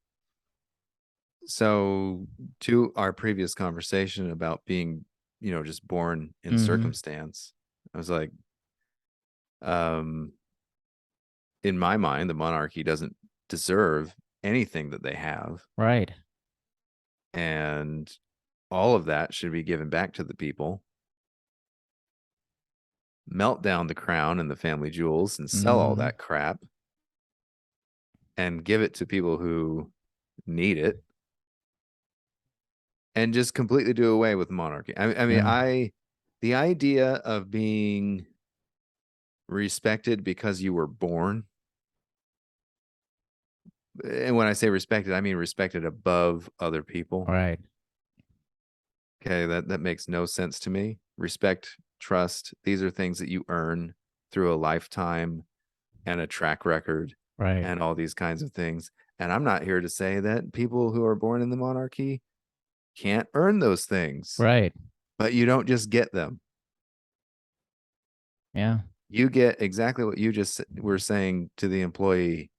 So, to our previous conversation about being, just born in Mm-hmm. circumstance, I was like, um, in my mind, the monarchy doesn't deserve anything that they have, Right. and all of that should be given back to the people. Melt down the crown and the family jewels and sell all Mm-hmm. that crap and give it to people who need it, and just completely do away with monarchy. I mean, Yeah. the idea of being respected because you were born, and when I say respected, I mean respected above other people. Right. Okay, that makes no sense to me. Respect, trust, these are things that you earn through a lifetime and a track record Right. and all these kinds of things. And I'm not here to say that people who are born in the monarchy can't earn those things, Right. but you don't just get them. Yeah. You get exactly what you just were saying to the employee.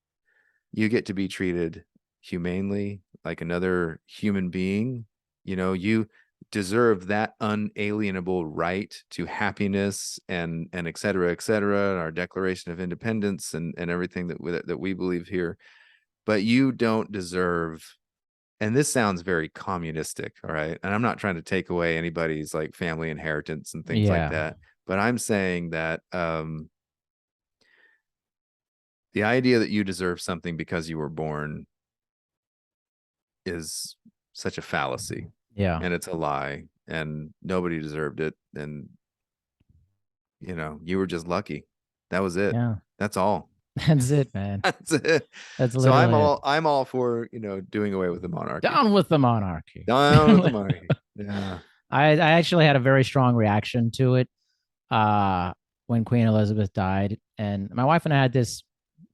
You get to be treated humanely, like another human being. You deserve that unalienable right to happiness, and et cetera, our Declaration of Independence, and everything that we believe here. But you don't deserve, and this sounds very communistic, all right? And I'm not trying to take away anybody's like family inheritance and things like Yeah. that, but I'm saying that, the idea that you deserve something because you were born is such a fallacy, Yeah. and it's a lie, and nobody deserved it. And you were just lucky. That was it. Yeah. That's all. That's it, man. That's it. That's So i'm literally it. all i'm all for, doing away with the monarchy. Down with the monarchy. Down with the monarchy. Yeah. I actually had a very strong reaction to it uh, when Queen Elizabeth died. And my wife and I had this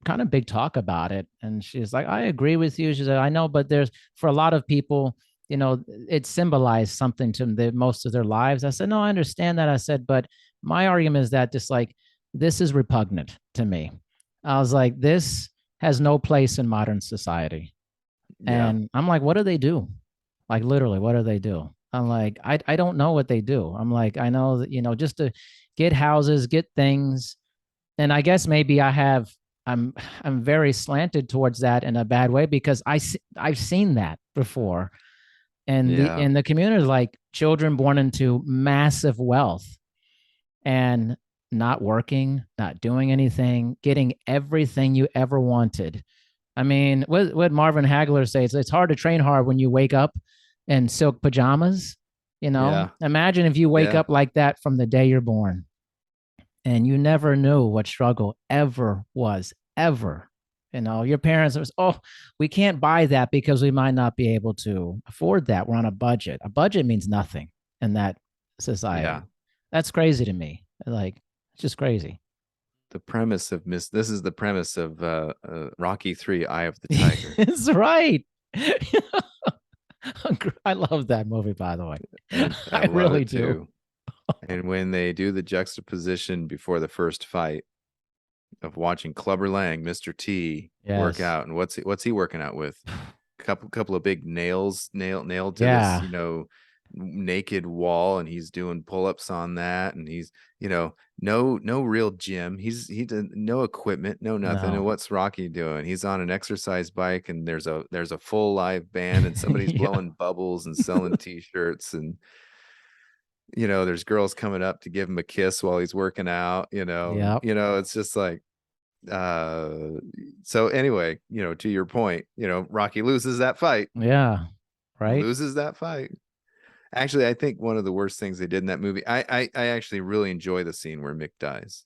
kind of big talk about it. And she's like, I agree with you. She said, I know, but there's for a lot of people, it symbolized something to them most of their lives. I said, no, I understand that. I said, but my argument is that just like this is repugnant to me. I was like, this has no place in modern society. Yeah. And I'm like, what do they do? Like literally, what do they do? I'm like, I don't know what they do. I'm like, I know that, just to get houses, get things. And I guess maybe I'm very slanted towards that in a bad way because I've seen that before. And Yeah. in the community, like children born into massive wealth and not working, not doing anything, getting everything you ever wanted. I mean, what Marvin Hagler says, it's hard to train hard when you wake up in silk pajamas. Yeah. Imagine if you wake Yeah. up like that from the day you're born and you never knew what struggle ever was, ever. Your parents was, oh, we can't buy that because we might not be able to afford that. We're on a budget. A budget means nothing in that Yeah. society. That's crazy to me. Like, it's just crazy. The premise of this is the premise of Rocky 3, Eye of the Tiger. It's right. I love that movie, by the way. I I love really it do. too. And when they do the juxtaposition before the first fight of watching Clubber Lang, Mr. T, work Yes. out, and what's he working out with? Couple of big nailed to this, Yeah. naked wall, and he's doing pull-ups on that, and he's, no real gym. He did no equipment, no nothing. And No. what's Rocky doing? He's on an exercise bike, and there's a full live band, and somebody's Yeah. blowing bubbles and selling t-shirts, and there's girls coming up to give him a kiss while he's working out, Yep. it's just like, uh so anyway, to your point, Rocky loses that fight. Yeah. Right. Loses that fight. Actually, I think one of the worst things they did in that movie, I actually really enjoy the scene where Mick dies.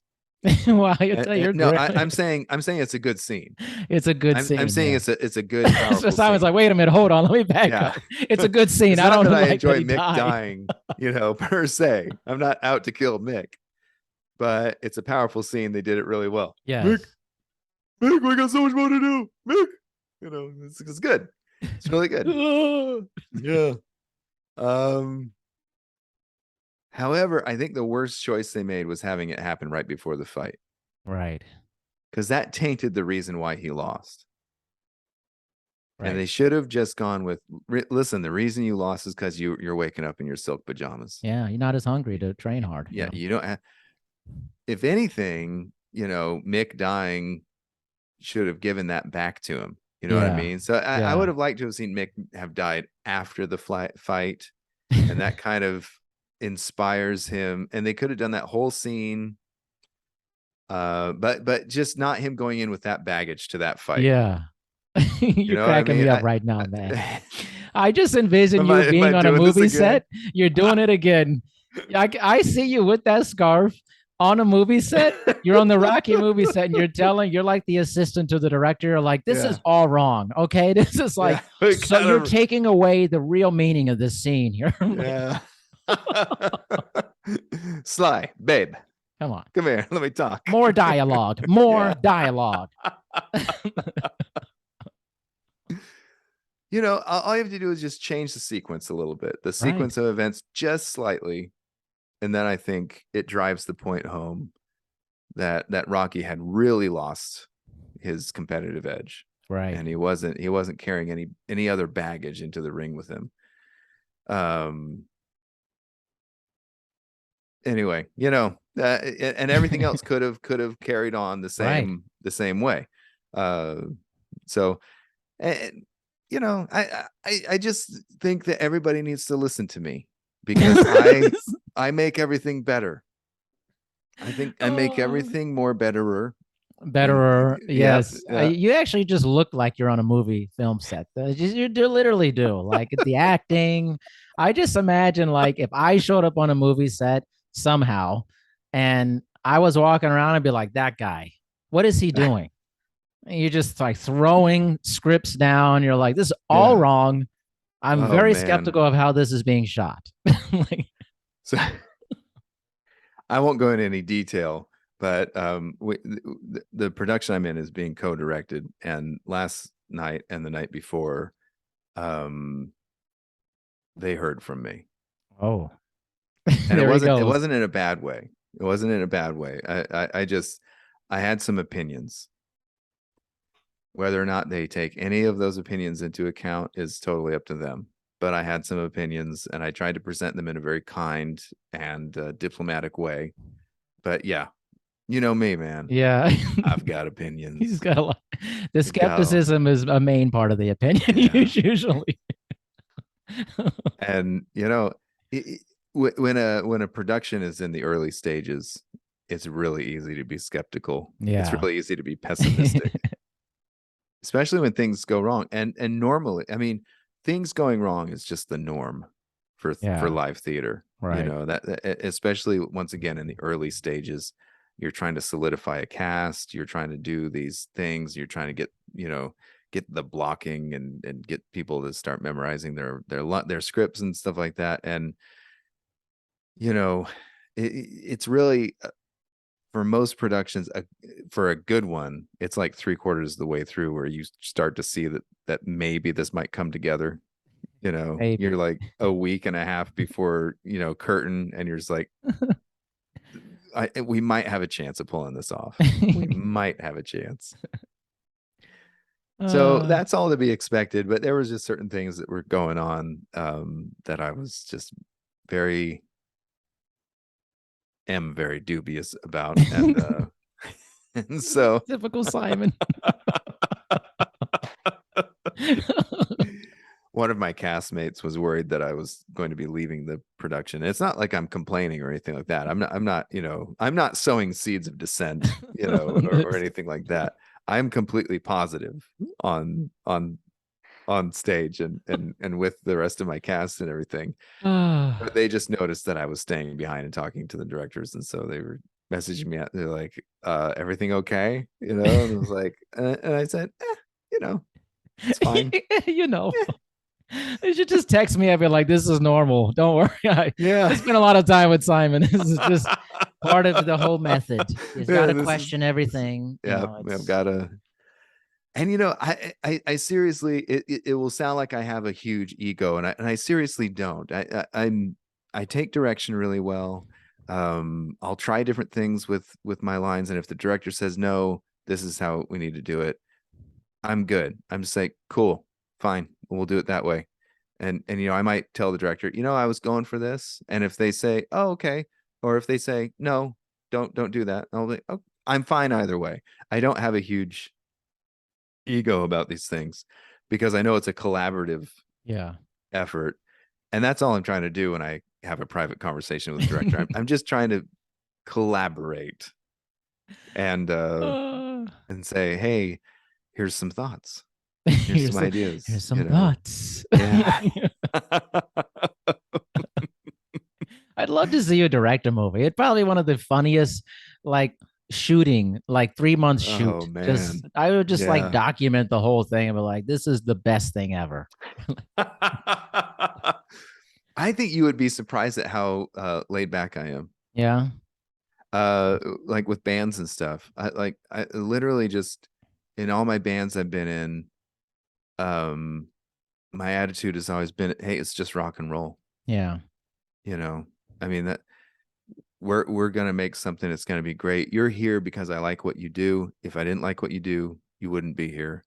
Wow, you're No, great. I'm saying it's a good scene. It's a good I'm scene. saying Yeah. it's a good, So powerful Simon's scene. like, wait a minute, hold on, let me back Yeah. up. It's a good scene. It's I not don't that I like that enjoy he Mick died. dying, per se. I'm not out to kill Mick, but it's a powerful scene. They did it really well. Yes. Mick, we got so much more to do. Mick, it's good. It's really good. Yeah. However, I think the worst choice they made was having it happen right before the fight, Right. because that tainted the reason why he lost. And Right. they should have just gone with, listen, the reason you lost is because you're waking up in your silk pajamas. Yeah. You're not as hungry to train hard. Yeah, you don't have, if anything, Mick dying should have given that back to him. You know what I Yeah. mean? So I would have liked to have seen Mick have died after the fight, and that kind of inspires him. And they could have done that whole scene, but just not him going in with that baggage to that fight. Yeah. You're What I cracking me mean? up right now, man. I just envision you Am I being on a doing this movie again? set. You're doing it again. I see you with that scarf on a movie set. You're on the Rocky movie set and you're like the assistant to the director. You're like, this is all wrong. Okay. This is like, so you're taking away the real meaning of this scene here. Yeah. Sly, babe. Come on. Come here. Let me talk. More dialogue. More dialogue. All you have to do is just change the sequence a little bit, the sequence of events just slightly. And then I think it drives the point home that Rocky had really lost his competitive edge. Right. And he wasn't carrying any other baggage into the ring with him. Anyway, and everything else could have carried on the same way. So, and I just think that everybody needs to listen to me, because I make everything better. I think I make everything more betterer. Yes. Yeah. You actually just look like you're on a movie film set. You literally do. Like the acting. I just imagine like if I showed up on a movie set somehow and I was walking around and be like, that guy, what is he doing? And you're just like throwing scripts down. You're like, this is all wrong. I'm very skeptical of how this is being shot. So I won't go into any detail, but the production I'm in is being co-directed, and last night and the night before, they heard from me. Oh, And it wasn't in a bad way. It wasn't in a bad way. I just I had some opinions. Whether or not they take any of those opinions into account is totally up to them. But I had some opinions, and I tried to present them in a very kind and diplomatic way. But yeah, you know me, man. Yeah. I've got He's opinions. got a lot. The I've got 'em. skepticism is a main part of the opinion Yeah. usually. And when a production is in the early stages, it's really easy to be skeptical. It's Yeah. really easy to be pessimistic, especially when things go wrong. And normally, I mean, things going wrong is just the norm for Yeah. live theater. Right. Especially once again in the early stages, you're trying to solidify a cast, you're trying to do these things, you're trying to get the blocking and get people to start memorizing their scripts and stuff like that. And you know, it's really for most productions, for a good one, it's like 3/4 of the way through where you start to see that maybe this might come together. You're Maybe. like a week and a half before curtain, and you're just like, we might have a chance of pulling this off. We might have a chance. So uh, that's all to be expected, but there was just certain things that were going on that I was just very am very dubious about, and so typical Simon. one of my castmates was worried that I was going to be leaving the production. It's not like I'm complaining or anything like that. I'm not sowing seeds of dissent, or anything like that. I'm completely positive on stage and with the rest of my cast and everything. But they just noticed that I was staying behind and talking to the directors, and so they were messaging me. They're like, "Everything okay?" And I was like, and I said, it's fine. you know, Yeah, you should just text me. I'd be like, "This is normal. Don't worry." I yeah, spent a lot of time with Simon. This is just part of the whole method. You've got yeah. to This is question everything. yeah. I've It's got to. And I seriously, it will sound like I have a huge ego, and I seriously don't. I take direction really well. I'll try different things with my lines, and if the director says no, this is how we need to do it, I'm good. I'm just like, cool, fine, we'll do it that way. And I might tell the director, I was going for this, and if they say, oh, okay, or if they say no, don't do that, I'll be, oh, I'm fine either way. I don't have a huge ego about these things because I know it's a collaborative yeah. effort. And that's all I'm trying to do when I have a private conversation with the director. I'm just trying to collaborate and Uh, and say, hey, here's some thoughts. Here's here's some some, ideas, here's some thoughts. Yeah. I'd love to see you direct a movie. It's probably one of the funniest, like shooting, like 3 months Oh shoot. Just man. I would just like Yeah. document the whole thing and be like, this is the best thing ever. I think you would be surprised at how laid back I am. Yeah. Like with bands and stuff. I literally just in all my bands I've been in, um, my attitude has always been, hey, it's just rock and roll. Yeah. You know, I mean that we're gonna make something that's gonna be great. You're here because I like what you do. If I didn't like what you do, you wouldn't be here.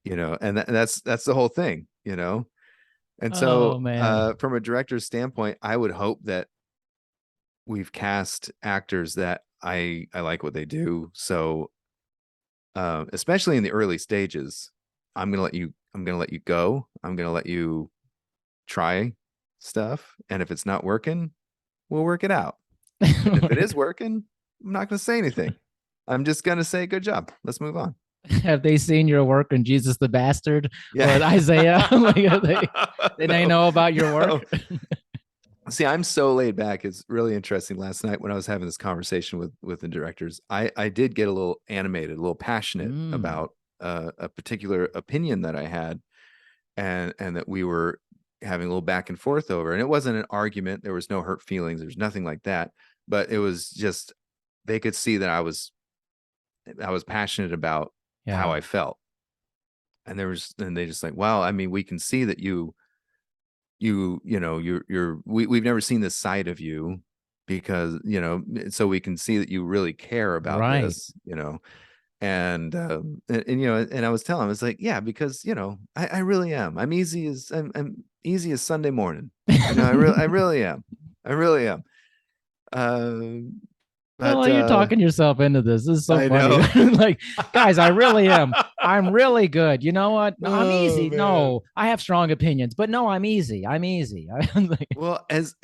And that's the whole thing. And Oh so, man. from a director's standpoint, I would hope that we've cast actors that I like what they do. So, especially in the early stages, I'm gonna let you go. I'm gonna let you try stuff, and if it's not working, we'll work it out. And if it is working, I'm not gonna say anything. I'm just gonna say, good job. Let's move on. Have they seen your work in Jesus the Bastard or Yeah. Isaiah? Like, they No, know about your no. work? See, I'm so laid back. It's really interesting. Last night when I was having this conversation with the directors, I did get a little animated, a little passionate Mm, about a particular opinion that I had, and that we were having a little back and forth over. And it wasn't an argument. There was no hurt feelings. There's nothing like that. But it was just they could see that I was passionate about how yeah. I felt. And they just like, wow, I mean, we can see that we've never seen this side of you. because, so we can see that you really care about Right. this, and and I was telling him, it's like, yeah, because I really am. I'm easy as Sunday morning. I really am. I really am. Uh, but Well, you're talking yourself into this. This is so I funny. know. Like, guys, I really am. I'm really good. You know what? No, I'm Oh easy. man. No, I have strong opinions, but no, I'm easy. I'm easy. I'm like, Well, as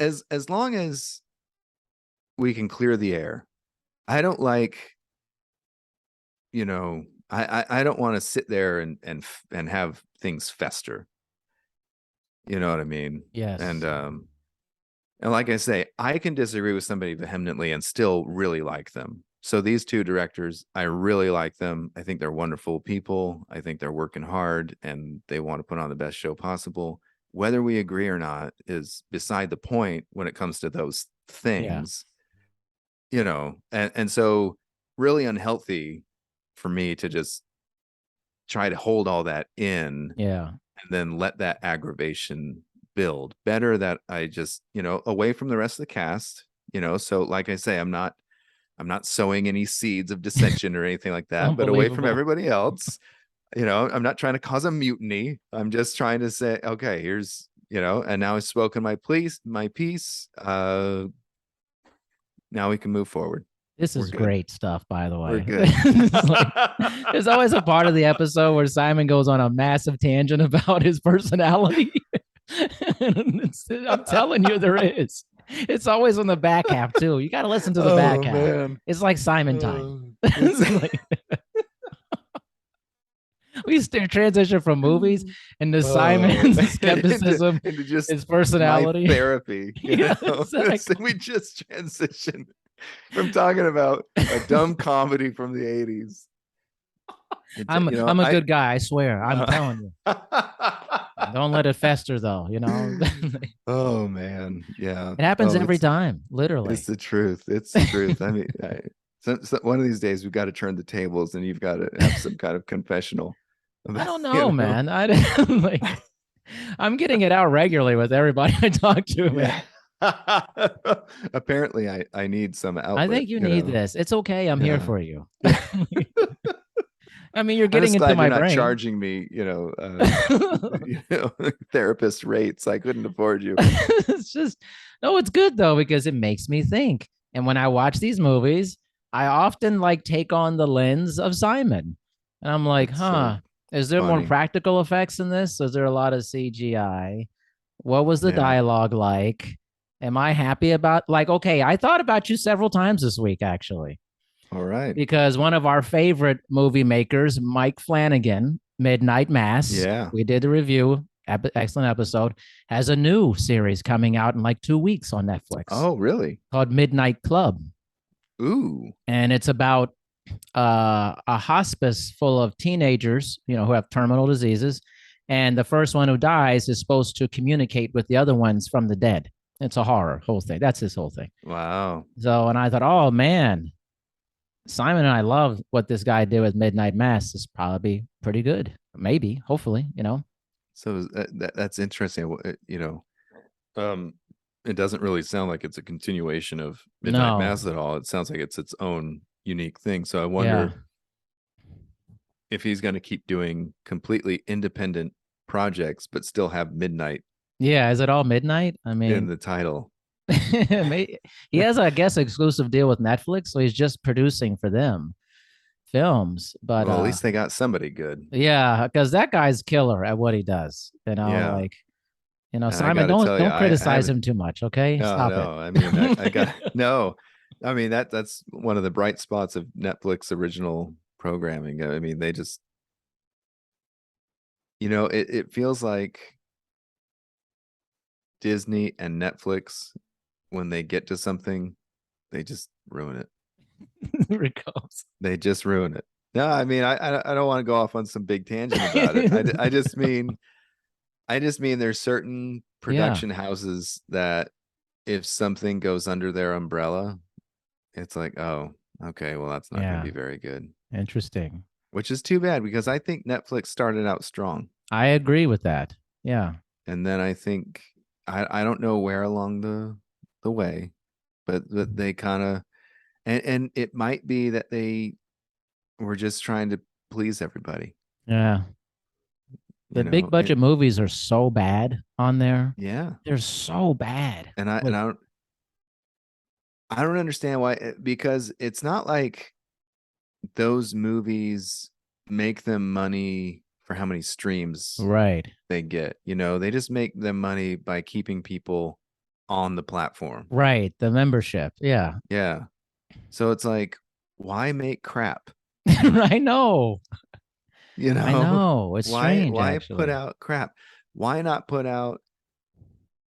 long as we can clear the air, I don't like, I don't want to sit there and have things fester. You know what I mean? And yes. and like I say, I can disagree with somebody vehemently and still really like them. So these two directors, I really like them. I think they're wonderful people. I think they're working hard and they want to put on the best show possible. Whether we agree or not is beside the point when it comes to those Yeah. things, and so really unhealthy for me to just try to hold all that in Yeah. and then let that aggravation build. Better that I just, away from the rest of the cast, so like I say, I'm not sowing any seeds of dissension or anything like It's that, but away from unbelievable. everybody else. I'm not trying to cause a mutiny. I'm just trying to say, okay, here's, and now I've spoken my piece. Now we can move forward. This We're is good. great stuff, by the We're way. good. It's like, there's always a part of the episode where Simon goes on a massive tangent about his personality. I'm telling you, there is. It's always on the back half, too. You got to listen to the back Oh half. man. It's like Simon time. It's It's like, we still transition from movies into oh Simon's into skepticism, into just his my personality. therapy, Yeah, So exactly. we just transitioned from talking about a dumb comedy from the 80s. I'm a I good guy, I swear. I'm telling you. Don't let it fester, though. It oh man, yeah. happens Oh, every it's time, it's literally. the truth. It's the truth. I mean, so one of these days we've got to turn the tables and you've got to have some kind of confessional I about, don't know, man. Like, I'm getting it out regularly with everybody I talk to, man. Yeah. Apparently, I need some I outlet, think you need this. It's okay. I'm here Yeah. for you. I mean, you're I'm getting just into glad you're my not brain. charging me, therapist rates. I couldn't afford you. It's just, no, it's good though, because it makes me think. And when I watch these movies, I often like take on the lens of Simon. And I'm like, It's so is there more funny. practical effects in this? Is there a lot of CGI? What was the Yeah. dialogue like? Am I happy about, like, okay, I thought about you several times this week, actually, All right. because one of our favorite movie makers, Mike Flanagan, Midnight Mass, Yeah. we did a review, excellent episode, has a new series coming out in like 2 weeks on Netflix Oh, really? called Midnight Club. Ooh. And it's about a hospice full of teenagers, who have terminal diseases. And the first one who dies is supposed to communicate with the other ones from the dead. It's a horror whole thing. That's his whole thing. Wow. So, and I thought, oh man, Simon and I love what this guy did with Midnight Mass. Is probably pretty good. Maybe, hopefully. So that's interesting. Um, it doesn't really sound like it's a continuation of Midnight No, Mass at all. It sounds like it's its own unique thing. So I yeah, wonder if he's going to keep doing completely independent projects, but still have midnight yeah. Is it all midnight? I in mean, the title. he has, I guess, exclusive deal with Netflix, so he's just producing for them films. But Well, at least they got somebody good. yeah, because that guy's killer at what he does. Yeah. Like, And I Simon, got to don't tell you, don't I criticize haven't, him too much, okay? no, Stop it. no. I mean, I got, no, I mean, that's one of the bright spots of Netflix original programming. I mean, they just, it feels like Disney and Netflix, when they get to something, they just ruin it. Here it goes. They just ruin it. No, I mean, I don't want to go off on some big tangent about it. I just mean there's certain Yeah, production houses that if something goes under their umbrella, it's like, oh, okay, well, that's not going to yeah. be very good, Interesting. which is too bad because I think Netflix started out strong. I agree with that. Yeah. And then I think I don't know where along the way, but they kind of, and it might be that they were just trying to please everybody, Yeah. you The big know. budget movies are so bad on there. Yeah, They're so bad. and I and With I don't understand why, because it's not like those movies make them money for how many streams right. they get. You know, they just make them money by keeping people on the platform. Right. The membership. Yeah. Yeah. So it's like, why make crap? I know. You I know, know. It's strange why put actually. out crap? Why not put out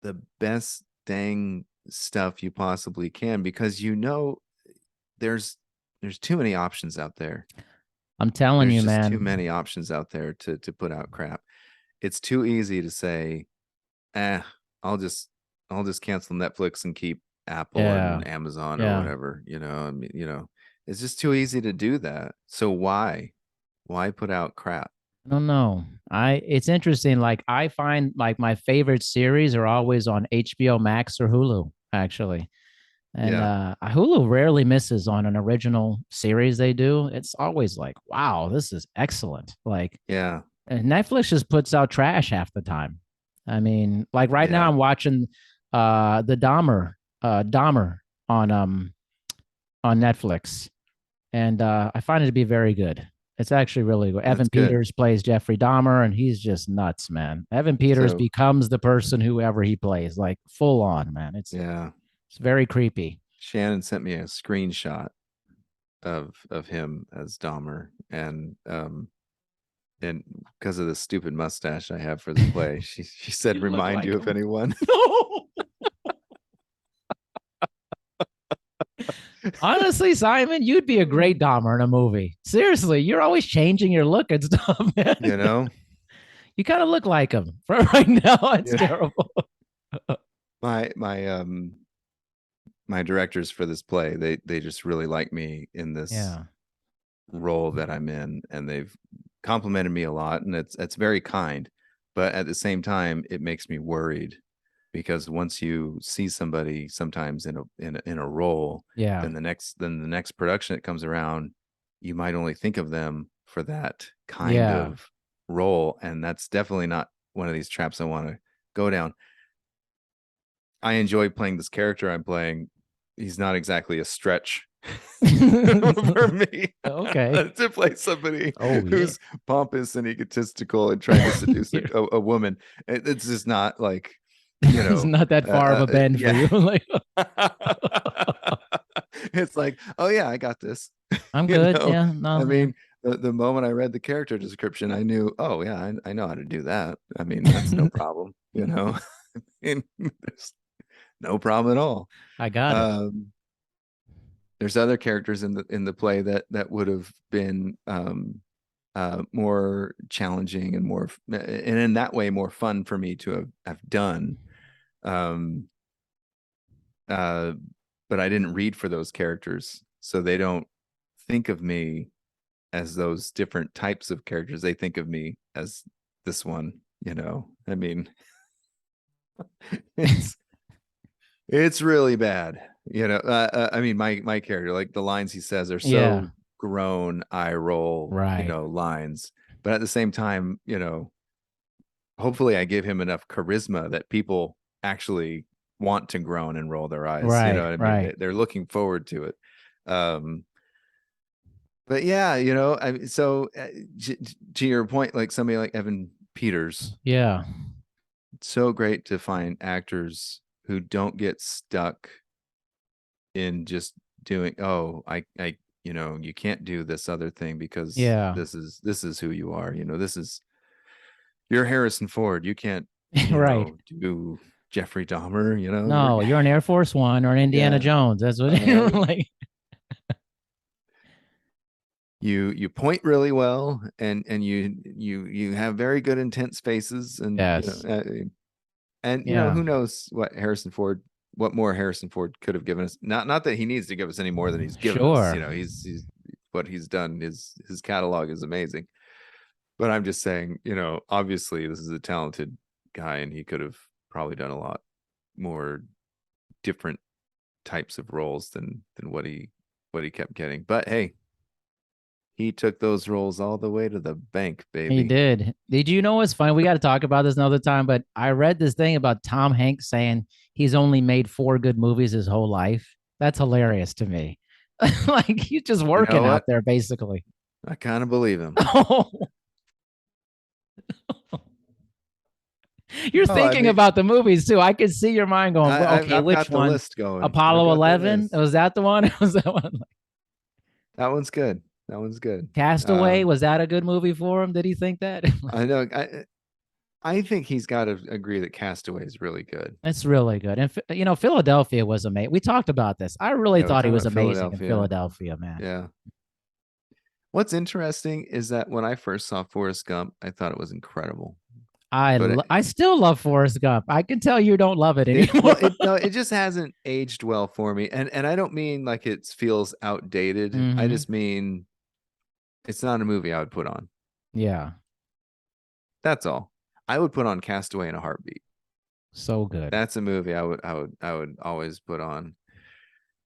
the best dang stuff you possibly can? Because you know there's too many options out there. I'm telling There's you, just too man. many options out there to put out crap. It's too easy to say, eh, I'll just cancel Netflix and keep Apple Yeah. and Amazon or Yeah. whatever. You know, I mean, it's just too easy to do that. So why put out crap? I don't know. It's interesting. Like I find like my favorite series are always on HBO Max or Hulu, actually. And Yeah, Hulu rarely misses on an original series they do. It's always like, wow, this is excellent. Like yeah, and Netflix just puts out trash half the time. I mean, like right now yeah. I'm watching the Dahmer on Netflix. And I find it to be very good. It's actually really good. That's Evan good. Peters plays Jeffrey Dahmer, and he's just nuts, man. Evan Peters So becomes the person whoever he plays, like full on, man. yeah, It's very creepy. Shannon sent me a screenshot of him as Dahmer, and because of the stupid mustache I have for the play, she said, You look "Remind like you of him. anyone?" No. Honestly, Simon, you'd be a great Dahmer in a movie. Seriously, you're always changing your look and stuff, man. You know, You kind of look like him. For right now, it's yeah. terrible. My my directors for this play, they just really like me in this Yeah. role that I'm in, and they've complimented me a lot, and it's very kind, but at the same time it makes me worried, because once you see somebody sometimes in a role, Yeah. then the next production that comes around, you might only think of them for that kind Yeah. of role, and that's definitely not one of these traps I want to go down. I enjoy playing this character I'm playing. He's not exactly a stretch for me Okay. to play somebody Oh yeah. who's pompous and egotistical and trying to seduce a woman. It's just not like, you It's know, not that far of a bend for yeah. you. Like, It's like, oh yeah, I got this. I'm You know. know, Yeah, I no, yeah. mean, the moment I read the character description, I knew, oh yeah, I know how to do that. I mean, that's no problem. You know, and there's no problem at all. I got it. Um, there's other characters in the play that would have been more challenging and more, and in that way more fun for me to have done. Um, uh, but I didn't read for those characters, so they don't think of me as those different types of characters. They think of me as this one. You know, I mean, it's it's really bad. You know, I mean, my character, like the lines he says are Yeah. so grown, eye roll, Right. lines. But at the same time, hopefully I give him enough charisma that people actually want to groan and roll their eyes. You know Right. what I mean? Right. They're looking forward to it. Um, but yeah, so to your point, like somebody like Evan Peters, Yeah. it's so great to find actors who don't get stuck in just doing, oh, you can't do this other thing because Yeah. this is who you are. This is, you're Harrison Ford. You can't, Right. do Jeffrey Dahmer. No, you're an Air Force One or an Indiana Yeah. Jones. That's what you're Uh, like. you point really well, and you have very good intense faces, and Yes. who Yeah. knows what more Harrison Ford could have given us. Not that he needs to give us any more than he's given us. Sure. He's what he's done, his catalog is amazing. But I'm just saying, obviously this is a talented guy, and he could have probably done a lot more different types of roles than what he kept getting. But hey, he took those roles all the way to the bank, He baby. did. Did you know what's funny? We got to talk about this another time, but I read this thing about Tom Hanks saying he's only made four good movies his whole life. That's hilarious to me. Like he's just You know working out what? there basically. I kind of believe him. Oh, you're No, I thinking mean, about the movies too. I could see your mind going, well, okay, I've which got the one? list going. I've Apollo got the 11? list. Was that the one? Was that one? That one's good. That one's good. Castaway? Was that a good movie for him? Did he think that? I know. I think he's got to agree that Castaway is really good. It's really good. And, Philadelphia was amazing. We talked about this. I really Yeah, we're thought he talking was about amazing in Philadelphia. Philadelphia, man. Yeah. What's interesting is that when I first saw Forrest Gump, I thought it was incredible. But I still love Forrest Gump. I can tell you don't love it anymore. it just hasn't aged well for me. And I don't mean like it feels outdated. I Hmm. just mean it's not a movie I would put on. Yeah, That's all. I would put on Castaway in a heartbeat. so good. That's a movie I would always put on.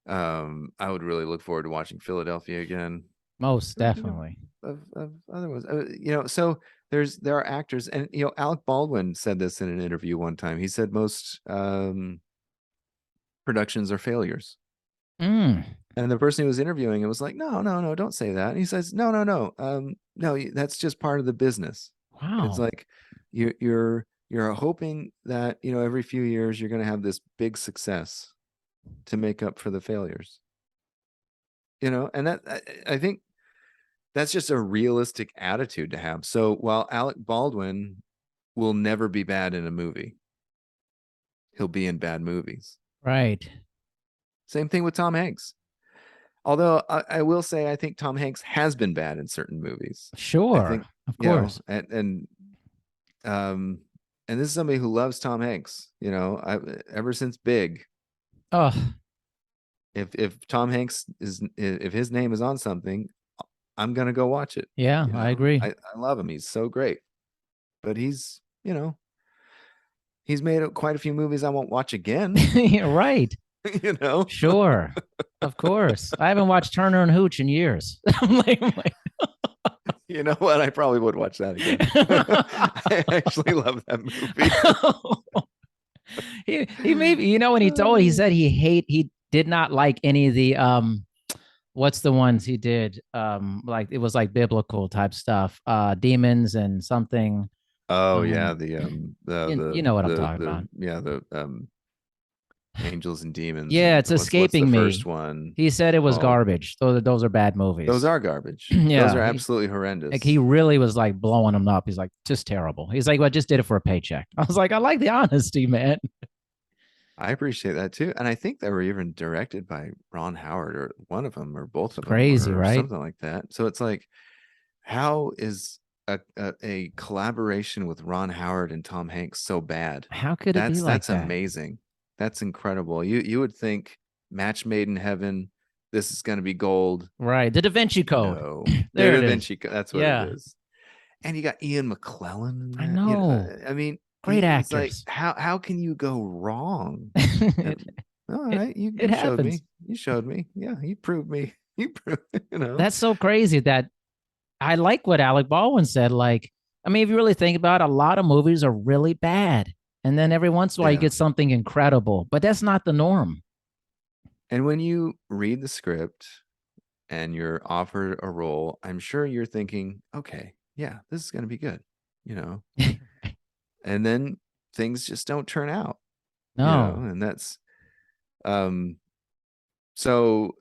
I would really look forward to watching Philadelphia again. Most But, you know, definitely. of other ones, so there are actors, and Alec Baldwin said this in an interview one time. He said most productions are failures. Mm, And the person who was interviewing him was like, no, no, no, don't say that. And he says, no, no, no, no, that's just part of the business. It's wow. like you're hoping that every few years you're going to have this big success to make up for the failures. And that I think that's just a realistic attitude to have. So while Alec Baldwin will never be bad in a movie, he'll be in bad movies. Right. Same thing with Tom Hanks. Although I will say I think Tom Hanks has been bad in certain movies. I Sure. think, Of course. um and this is somebody who loves Tom Hanks, ever since Big. Oh, If Tom Hanks if his name is on something, I'm gonna go watch it. yeah, I agree. I love him. He's so great. But he's made quite a few movies I won't watch again. Right. you know Sure. Of course. I haven't watched Turner and Hooch in years. I'm like, you know what? I probably would watch that again. I actually love that movie. he maybe when he said he did not like any of the what's the ones he did, like it was like biblical type stuff, demons and something. Oh yeah, um you know what I'm talking about. the Angels and Demons, Yeah, and it's what's the escaping first me. one He said it was called? garbage. Those are bad Those movies. are garbage. Those Yeah, are absolutely horrendous. he really was like blowing them up. He's like, just terrible. He's like, well, I just did it for a paycheck. I was like, I like the honesty, man. I appreciate that too, and I think they were even directed by Ron Howard, or one of them, or both It's of them, crazy, or right? something like that. So it's like, how is a collaboration with Ron Howard and Tom Hanks so bad? How could it be like That's that? amazing. That's incredible. You would think match made in heaven. This is going to be gold. Right. The Da Vinci Code. No, the There it Da is. Vinci. That's what it Yeah, is. And you got Ian McClellan in I that. know. I mean, Great it's like, actors. how can you go wrong? it, All it right, it you showed happens. me. You showed me. Yeah, you proved me. You proved. That's so crazy that I like what Alec Baldwin said. Like, I mean, if you really think about it, a lot of movies are really bad. And then every once in a while you Yeah. get something incredible, but that's not the norm. And when you read the script and you're offered a role, I'm sure you're thinking, okay, yeah, this is going to be good, you know. And then things just don't turn out, No. and that's um so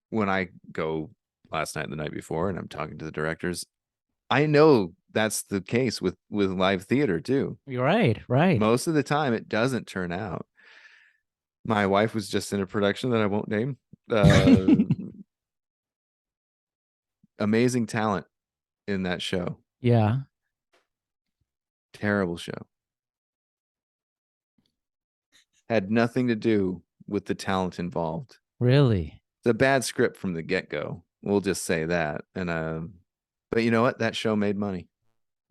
when I go last night and the night before and I'm talking to the directors, I know that's the case with live theater too. You're right. Right. Most of the time it doesn't turn out. My wife was just in a production that I won't name. Amazing talent in that show. Yeah. Terrible show. Had nothing to do with the talent involved. Really. It's a bad script from the get-go. We'll just say that. And but you know what? That show made money.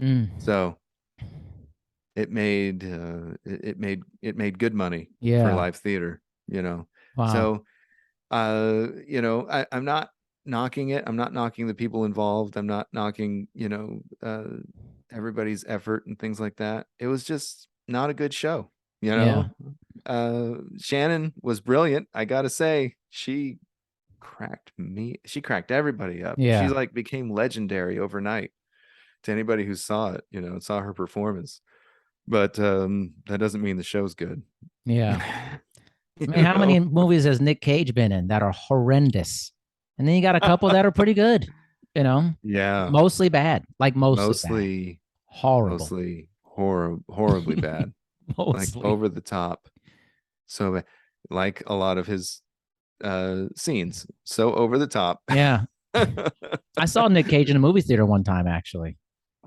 Mm. So it made good money for Yeah. live theater. Wow. So I'm not knocking it. I'm not knocking the people involved. I'm not knocking, everybody's effort and things like that. It was just not a good show, you Yeah. know. Shannon was brilliant. I gotta say, she cracked everybody up. She Yeah. like became legendary overnight to anybody who saw it, saw her performance. But that doesn't mean the show's good. Yeah. I mean, you how know? many movies has Nick Cage been in that are horrendous? And then you got a couple that are pretty good, you know, Yeah, mostly bad, like mostly bad, mostly horrible, horribly bad, like mostly. over the top. So like a lot of his scenes, so over the top. Yeah. I saw Nick Cage in a movie theater one time, actually. It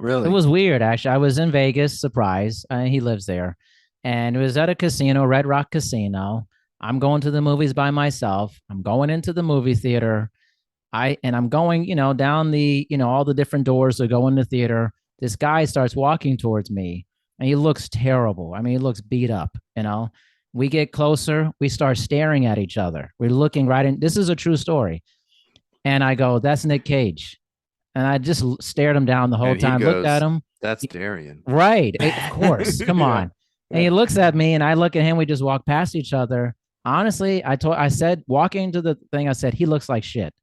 Really? was weird, actually. I was in Vegas, surprise. He lives there. And it was at a casino, Red Rock Casino. I'm going to the movies by myself. I'm going into the movie theater. I'm going, down all the different doors to go in the theater. This guy starts walking towards me and he looks terrible. I mean, he looks beat up. We get closer, we start staring at each other. We're looking right in. This is a true story. And I go, that's Nick Cage. And I just stared him down the whole And he time, looked at goes, him. "That's Darian." Right. Of course. Come Yeah. on. And Yeah. he looks at me and I look at him. We just walk past each other. Honestly, I said, walking into the thing, I said, he looks like shit.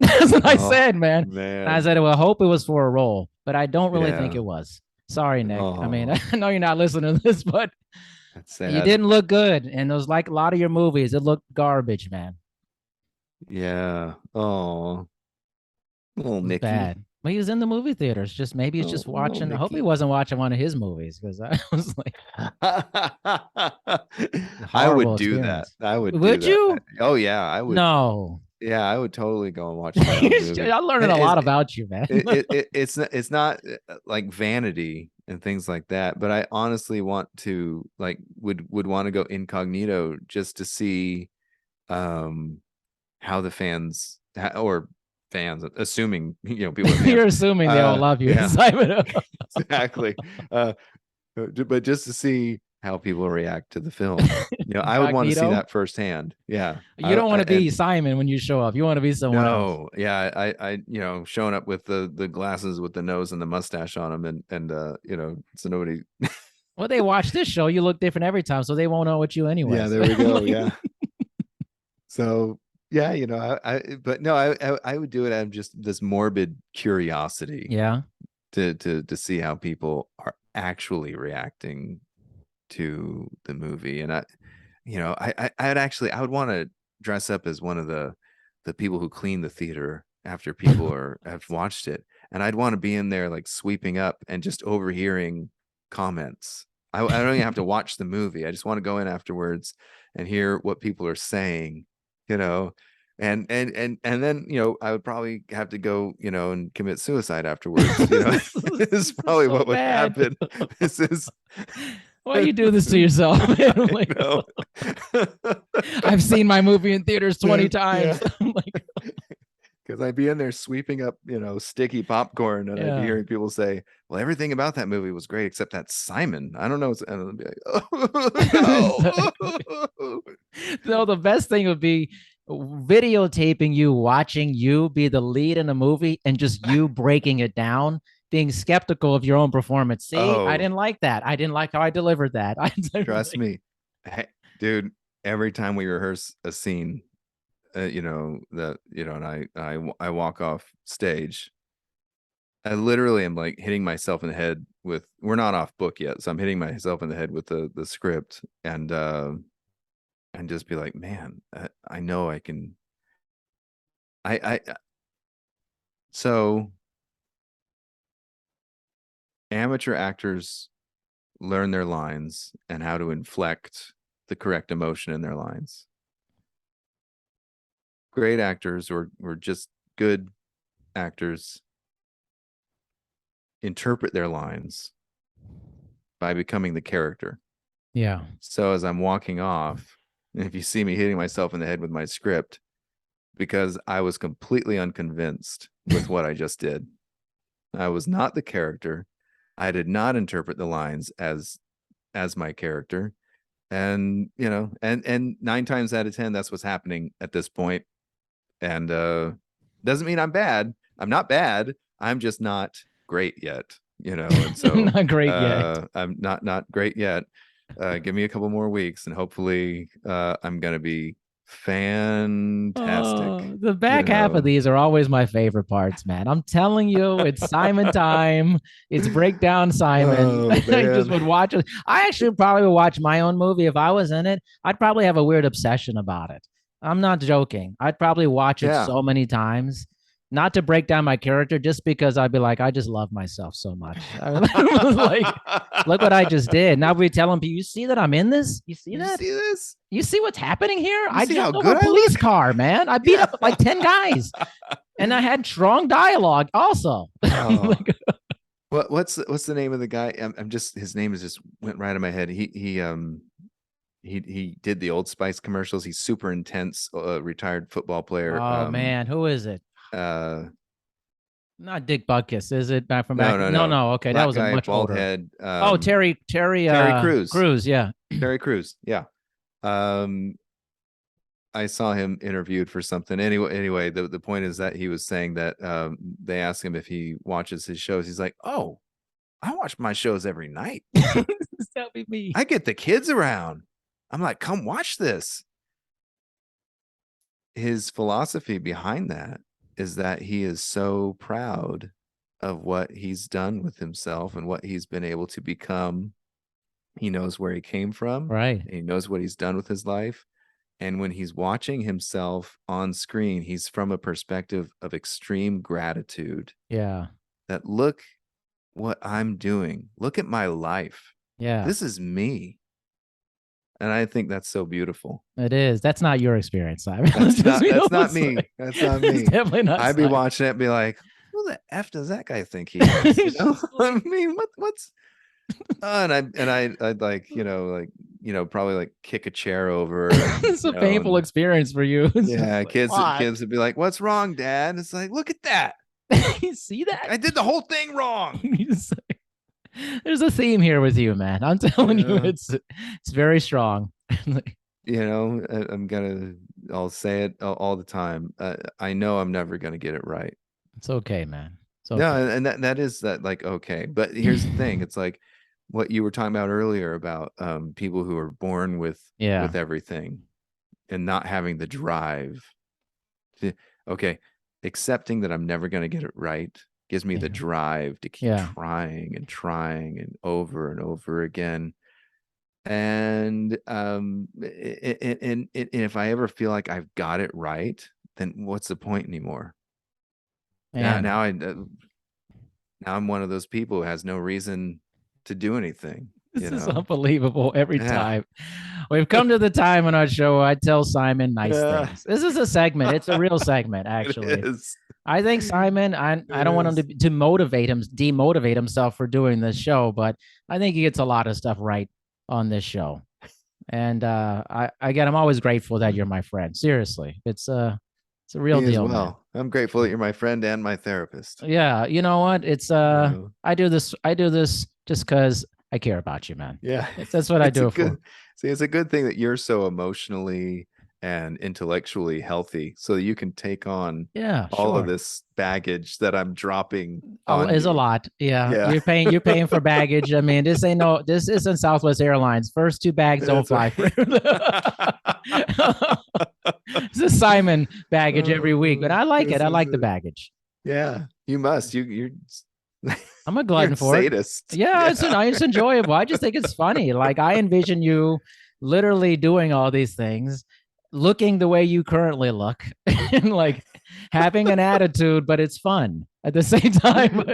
That's what I Oh said, man. And I man. said, well, I hope it was for a role, but I don't really think Yeah. it was. Sorry, Nick. I mean, Oh, I know you're not listening to this, but that's you sad. didn't look good. And it was like a lot of your movies, it looked garbage, man. Yeah. Oh, little It was Nicky. bad. But he was in the movie theaters. Just maybe he's Oh, just little watching. I hope he Nicky. wasn't watching one of his movies because I was like I would horrible do that. experience. I would do Would that. you? Oh yeah, I would. No. Yeah, I would totally go and watch my own movie. I'm learning And a lot about you, man. it's not like vanity and things like that, but I honestly want to like would want to go incognito just to see um how the fans or fans, assuming people are fans. You're assuming they all love you, Yeah, Simon. exactly. But just to see how people react to the film, I would want to see Incognito. that firsthand. Yeah, You don't want to and be Simon when you show up. You want to be someone else. no, yeah, showing up with the glasses with the nose and the mustache on them, and so nobody. Well, they watch this show. You look different every time, so they won't know it's you Yeah, anyways. there we go. Like, Yeah. So yeah, but no, I would do it out of just this morbid curiosity yeah. to see how people are actually reacting to the movie. And I would want to dress up as one of the people who clean the theater after people have watched it, and I'd want to be in there like sweeping up and just overhearing comments. I don't even have to watch the movie. I just want to go in afterwards and hear what people are saying, you know. And then I would probably have to go and commit suicide afterwards. This is This is probably so what would bad. happen. This is Why you do this to yourself? Like, no. I've seen my movie in theaters 20 Yeah. times. Like, Because I'd be in there sweeping up, sticky popcorn, and I'd be yeah. hearing people say, "Well, everything about that movie was great except that Simon. I don't know." And I'd be like, "Oh no!" No, the best thing would be videotaping you, watching you be the lead in a movie and just you breaking it down, being skeptical of your own performance. See, I Oh, didn't like that. I didn't like how I delivered that. trust me, hey, dude. Every time we rehearse a scene, and I walk off stage, I literally am like hitting myself in the head with. We're not off book yet, so I'm hitting myself in the head with the script, and just be like, man, I know I can. I so amateur actors learn their lines and how to inflect the correct emotion in their lines. Great actors or just good actors interpret their lines by becoming the character. Yeah. So as I'm walking off, if you see me hitting myself in the head with my script, because I was completely unconvinced with what I just did. I was not the character. I did not interpret the lines as my character. And and 9 times out of 10, that's what's happening at this point. And doesn't mean I'm bad. I'm not bad. I'm just not great yet. And so Not great yet. I'm not great yet. Give me a couple more weeks, and hopefully I'm gonna be fantastic. Oh, the back half of these are always my favorite parts, man. I'm telling you, it's Simon time. It's breakdown Simon. Oh I just man. would watch it. I actually probably would watch my own movie if I was in it. I'd probably have a weird obsession about it. I'm not joking. I'd probably watch it Yeah. so many times, not to break down my character, just because I'd be like, I just love myself so much. I mean, like, look what I just did. Now we telling people, you see that I'm in this? You see You that? see this? You see what's happening here? You I see how jumped over good a I police look? car, man. I beat Yeah. up like 10 guys. And I had strong dialogue also. Oh. Like, What's the name of the guy? I'm just, his name is just went right in my head. He did the Old Spice commercials. He's super intense, retired football player. oh man, who is it? Uh, Not Dick Butkus, is it? Back from no, back? no, No, no. no. Okay, that Black was a guy, much bald older. head. Oh, Terry Terry Crews. Crews, yeah. Terry Crews. Yeah. Um, I saw him interviewed for something. Anyway, the point is that he was saying that they asked him if he watches his shows. He's like, "Oh, I watch my shows every night. That'll be me. I get the kids around. I'm like, come watch this." His philosophy behind that is that he is so proud of what he's done with himself and what he's been able to become. He knows where he came from, Right. and he knows what he's done with his life. And when he's watching himself on screen, he's from a perspective of extreme gratitude Yeah. that, look what I'm doing. Look at my life. Yeah. This is me. And I think that's so beautiful. It is. That's not your experience, Simon. That's not me. That's not me. It's definitely not. I'd be Simon. watching it and be like, who the F does that guy think he is? I mean, what's and I'd like, probably like kick a chair over. It's a painful experience for you. Yeah, like, kids would be like, "What's wrong, Dad?" It's like, look at that. You see that? I did the whole thing wrong. There's a theme here with you, man. I'm telling you, it's very strong. I'll say it all the time. I know I'm never gonna get it right. It's okay, man. It's okay. No, and that is that, like, okay. But here's the thing: it's like what you were talking about earlier about people who are born with everything and not having the drive. Okay, accepting that I'm never gonna get it right gives me the drive to keep trying and over and over again. And if I ever feel like I've got it right, then what's the point anymore? Now I'm one of those people who has no reason to do anything. This is unbelievable every time. We've come to the time on our show I tell Simon nice things. This is a segment. It's a real segment, actually. It is. I think Simon, I don't want him to demotivate himself for doing this show, but I think he gets a lot of stuff right on this show. And I'm always grateful that you're my friend. Seriously, it's a real deal. Well, man. I'm grateful that you're my friend and my therapist. Yeah, you know what? It's I do this just because I care about you, man. Yeah, that's what I do it for. See, it's a good thing that you're so emotionally and intellectually healthy, so that you can take on all of this baggage that I'm dropping. Is a lot. Yeah. You're paying for baggage. I mean, this isn't Southwest Airlines. First 2 bags don't fly. This is Simon baggage every week, but I like it. I like the baggage. Yeah, you must. You're I'm a glutton for sadist. it. Yeah, it's enjoyable. I just think it's funny. Like, I envision you literally doing all these things, looking the way you currently look, and like having an attitude, but it's fun at the same time.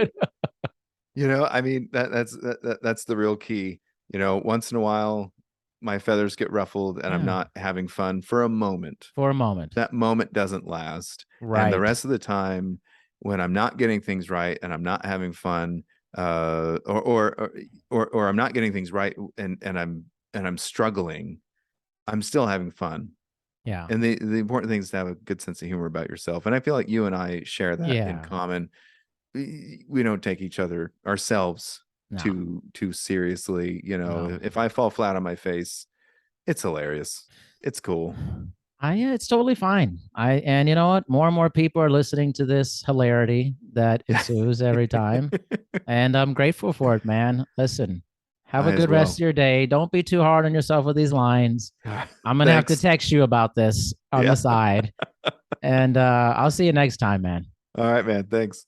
I mean, that's the real key. Once in a while, my feathers get ruffled and I'm not having fun for a moment. That moment doesn't last. Right. And the rest of the time, when I'm not getting things right and I'm not having fun, or I'm not getting things right and I'm struggling, I'm still having fun. Yeah. And the important thing is to have a good sense of humor about yourself. And I feel like you and I share that in common. We don't take ourselves too seriously. If I fall flat on my face, It's hilarious. It's cool. Yeah, it's totally fine. And you know what? More and more people are listening to this hilarity that ensues every time. And I'm grateful for it, man. Listen, have a I as good rest of well. your day. Don't be too hard on yourself with these lines. I'm gonna have to Thanks. text you about this on the Yeah. side. And I'll see you next time, man. All right, man. Thanks.